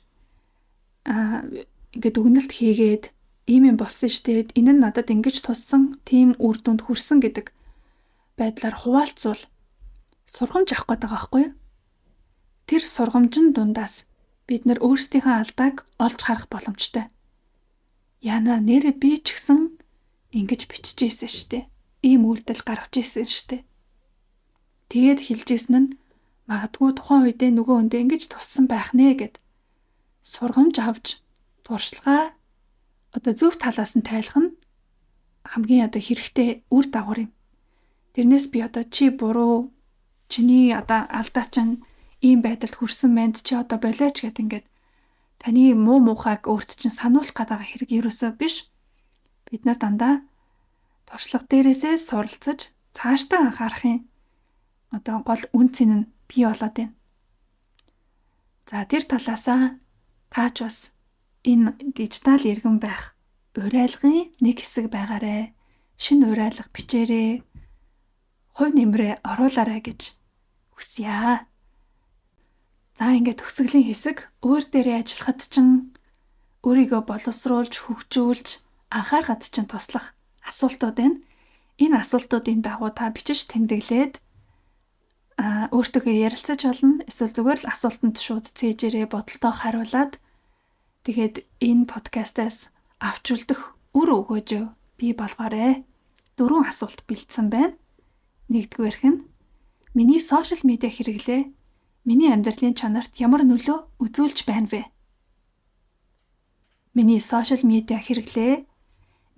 ингээд өгнөлт хийгээд ийм юм болсон штэ. Энэ нь надад ингэж туссан, тийм үр дүнд хүрсэн гэдэг байдлаар хуваалцвал сургамж авах гэдэг байгаа байхгүй юу? Тэр сургамжийн дундаас бид нар өөрсдийнхөө алдааг олж харах боломжтой. Яна нэрэ би ч гэсэн ингэж биччихсэн штэ. Ийм үйлдэл гаргаж ирсэн штэ. Тэгээд хэлжсэн нь магадгүй тухайн үедээ нөгөө хүндээ ингэж туссан байх нэ гэд сургамж авч туршлагаа одоо зөв талаас нь тайлах нь хамгийн одоо хэрэгтэй үр дагавар юм. Тэрнээс би одоо чи буруу, чиний одоо алдаа чинь ийм байдалд хүрсэн мэнд чи одоо болооч гэд ингээд таны муу муухайг өөрт чинь сануулах гэдэг хэрэг ерөөсөө биш. Бид нар дандаа туршлага дээрээсээ суралцаж цаашдаа анхаарахын одоо гол үн цэн нь бий болоод байна. За тэр талаасаа таач бас энэ дижитал иргэн байх уриалгын нэг хэсэг байгаарэ. Шинэ уриалга бичээрэй. Хувь нэмрээ оруулаарай гэж хүсье. За ингээд төгсгөлийн хэсэг өөр дээрээ ажиллахад чинь өөрийгөө боловсруулж, хөгжүүлж, анхаарахад чинь туслах асуултууд байна. Энэ асуултуудын дагуу та бичиж тэмдэглээд өөртөөгөө ярилцаж болно. Эсвэл зүгээр л асуултанд шууд цээжээрээ бодолтоо хариулаад тэгээд энэ подкастаас авч үлдэх үр өгөөжөө бий болгоорой. 4 асуулт бэлдсэн байна. Нэгдүгээрх нь миний сошиал медиа хэрэглээ миний амьдралын чанарт ямар нөлөө үзүүлж байна вэ? Миний сошиал медиа хэрэглээ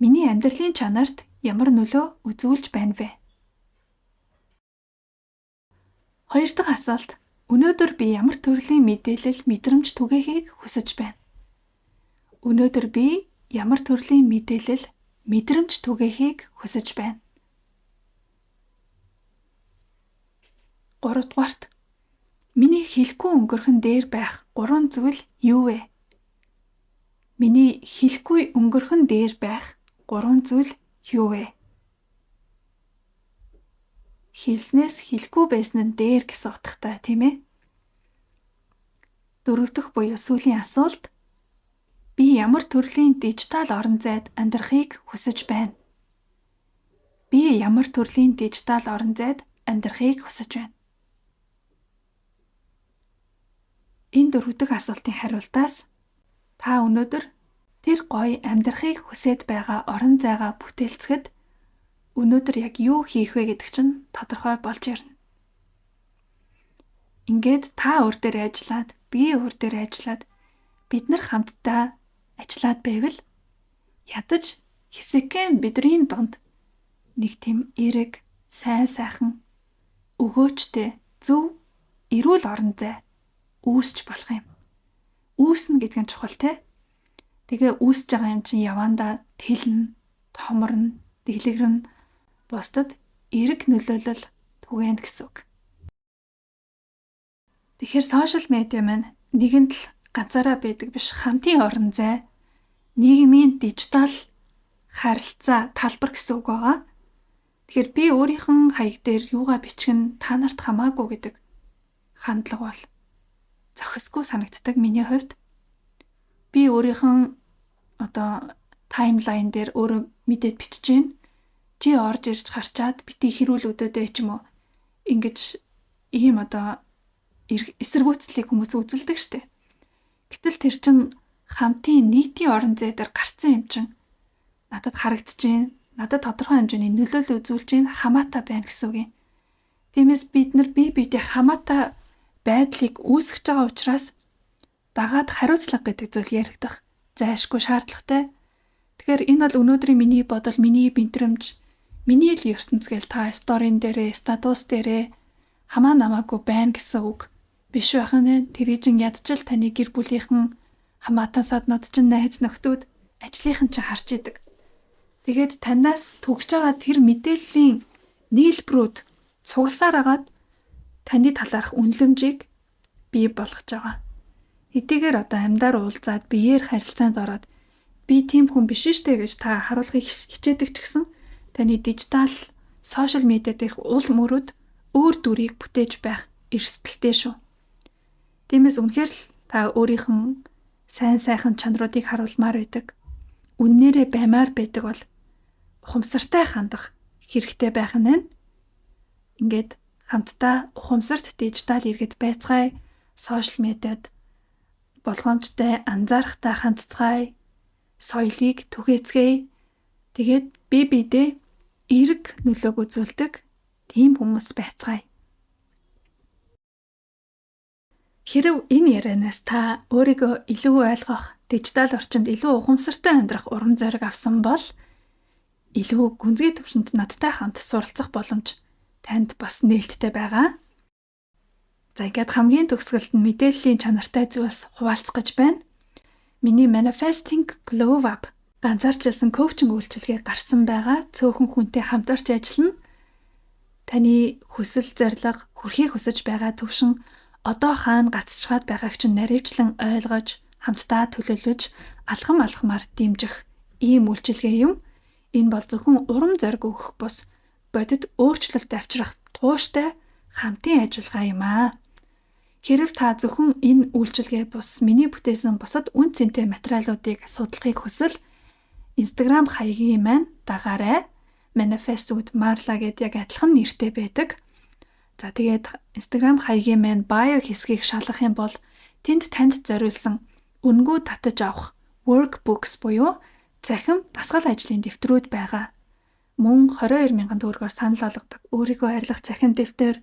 миний амьдралын чанарт ямар нөлөө үзүүлж байна вэ? Хоёр дахь асуулт. Өнөөдөр би ямар төрлийн мэдээлэл, мэдрэмж түгээхийг хүсэж байна? Өнөөдөр би ямар төрлийн мэдээлэл, мэдрэмж түгээхийг хүсэж байна? Гуравдугаарт. Миний хэлэхгүй өнгөрөхөн дээр байх 3 зүйл юу вэ? Миний хэлэхгүй өнгөрөхөн дээр байх 3 зүйл юу вэ? Хэлснээс хэлэхгүй байсан нь дээр гэсэн утгатай, тийм ээ? 4 дахь буюу сүүлийн асуулт. Би ямар төрлийн дижитал орон зайд амьдрахыг хүсэж байна? Би ямар төрлийн дижитал орон зайд амьдрахыг хүсэж байна? Энэ 4 дахь асуултын хариултаас та өнөөдөр тэр гоё амьдрахыг хүсэж байгаа орон зайгаа бүтээлцэхэд өнөөдөр яг юу хийх вэ гэдэг чинь тодорхой болж ирнэ. Ингээд та өөр дээр ажиллаад, би өөр дээр ажиллаад, бид нар хамтдаа ажиллаад байвал ядаж хэсэгхэн бидний дунд нэг тийм эрэг, сайн сайхан, өгөөжтэй, зөв, эрүүл орон зай үүсч болох юм. Үүснэ гэдэг нь чухал те. Тэгээ үүсэж байгаа юм чинь явандаа тэлнэ, томорно, дэглэгэрнэ, бусдад эрэг нөлөөлөл түгээнэ гэсэн үг. Тэгэхээр сошиал медиа маань нэгэнт л ганцаараа байдаг биш, хамтын орон зай, нийгмийн дижитал харилцаа талбар гэсэн үг байгаа. Тэгэхээр би өөрийнхөө хаяг дээр юугаа бичих нь та нарт хамаагүй гэдэг хандлага бол зохисгүй санагддаг миний хувьд. Би өөрийнхөө таймлайн дээр өөрөө мэдээд бичиж гин. Чи орж ирж харчаад бити хэрүүл өдөөдөө ч юм уу ингэж ийм эсэргүүцлийг хүмүүс үзүүлдэг штэ. Гэтэл тэр чин хамтын нийтийн орон зай дээр гарцсан юм чин надад харагдчихээн. Надад тодорхой хэмжээний нөлөөлөл үзүүлж гин хамаатай байна гэсэн үг юм. Тиймээс бид нар бие биедээ хамаатай байдлыг үүсгэж байгаа учраас дагаад хариуцлага гэдэг зүйл яригдах зайлшгүй шаардлагатай. Тэгэхээр энэ бол өнөөдрийн миний бодол, миний бэнтрэмж, миний л ертөнцгээл та сторийн дээрээ, статус дээрээ хамаа намаагүй байна гэсэн үг биш байх нь. Тэрийжин ядчил таны гэр бүлийнхэн, хамаатан саднууд чинь найз нөхдүүд, ажлынхан чинь харж идэг. Тэгээд танаас түгж байгаа тэр мэдээллийн нийлбэрүүд цугласаар агаад таны талаарх үнэлэмжийг бий болгож байгаа. Хэдийгээр амьдаар уулзаад биеэр харилцаанд ороод би тийм хүн биш штэ гэж та харуулахыг хичээдэг ч гэсэн таны дижитал сошиал медиа дээрх уул мөрөд өөр дүрийг бүтээж байх эрсдэлтэй шүү. Тиймээс үнэхээр л та өөрийнхөө сайн сайхан чанаруудыг харуулмаар байдаг. Үннээрээ баймаар байдаг бол ухамсартай хандах хэрэгтэй байх нь. Ингээд хамтдаа ухамсарт дижитал иргэд байцгаая, сошиал медиад болгоомжтой анзаарахтай хандцгаая, соёлыг түгээцгээе. Тэгээд бие биедээ эрэг нөлөөг үзүүлдэг тийм хүмүүс байцгаая. Хэрэв энэ ярианаас та өөрийгөө илүү ойлгох, дижитал орчинд илүү ухамсартай амьдрах урам зориг авсан бол илүү гүнзгий төвшөнд надтай хамт суралцах боломж танд бас нээлттэй байгаа. За ингээд хамгийн төгсгөлд нь мэдээллийн чанартай зүйлс хуваалцах гэж байна. Миний Manifesting Glow Up ганцаарчилсан коучинг үйлчилгээ гарсан байгаа. Цөөхөн хүнтэй хамтарч ажиллана. Таны хүсэл зорилго, хүрхийг хүсэж байгаа төвшин одоо хаана гацчихад байгааг чинь наривчлан ойлгож, хамтдаа төлөвлөж, алхамаар дэмжих ийм үйлчилгээ юм. Энэ бол зөвхөн урам зориг өгөх бус бодит өөрчлөлт авчрах тууштай хамтын ажиллагаа юм аа. Хэрв та зөвхөн энэ үйлчилгээ бус миний бүтээсэн бусад үн цэнтэй материалуудыг судлахыг хүсвэл Instagram хаягийн маань дагаарай. Manifest with Marla гэдэг яг адилхан нэртэй байдаг. За тэгээд Instagram хаягийн маань bio хэсгийг шалгах юм бол тэнд танд зориулсан үнэгүй татаж авах workbooks буюу цахим дасгал ажлын дэвтрүүд байгаа. Мөн 22,000 төгрөгөөр санал болгодог өөрийгөө арилгах цахим дэвтэр,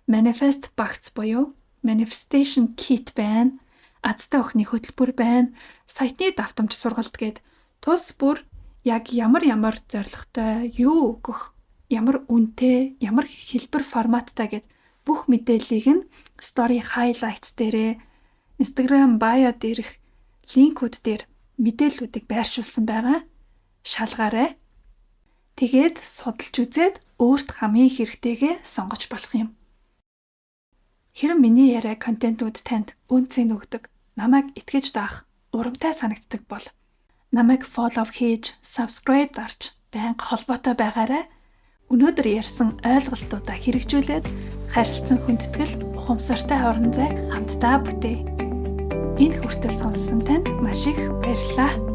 manifest box буюу manifestation kit байна. Азтай охины хөтөлбөр байна. Сайтны давтамж сургалт гээд тус бүр яг ямар зорилготой юу өгөх, ямар үнэтэй, ямар хэлбэр форматтай гээд бүх мэдээллийг нь story highlights дээрээ Instagram bio дээрх линкүүд дээр мэдээллүүдийг байршуулсан байгаа. Шалгаарай. Тэгээд судалж үзээд өөрт хамгийн хэрэгтэйгээ сонгож болох юм. Хэрэв миний яриа контентууд танд үнцэн өгдөг, намайг итгэж даах, урамтай санагддаг бол намайг follow хийж, subscribe дарж байнга холбоотой байгаарай. Өнөөдөр ярьсан ойлголтуудаа хэрэгжүүлээд харилцан хүндэтгэл, ухамсартай орон зайг хамтдаа бүтээе. Энэ хүртэл сонссон танд маш их баярлалаа.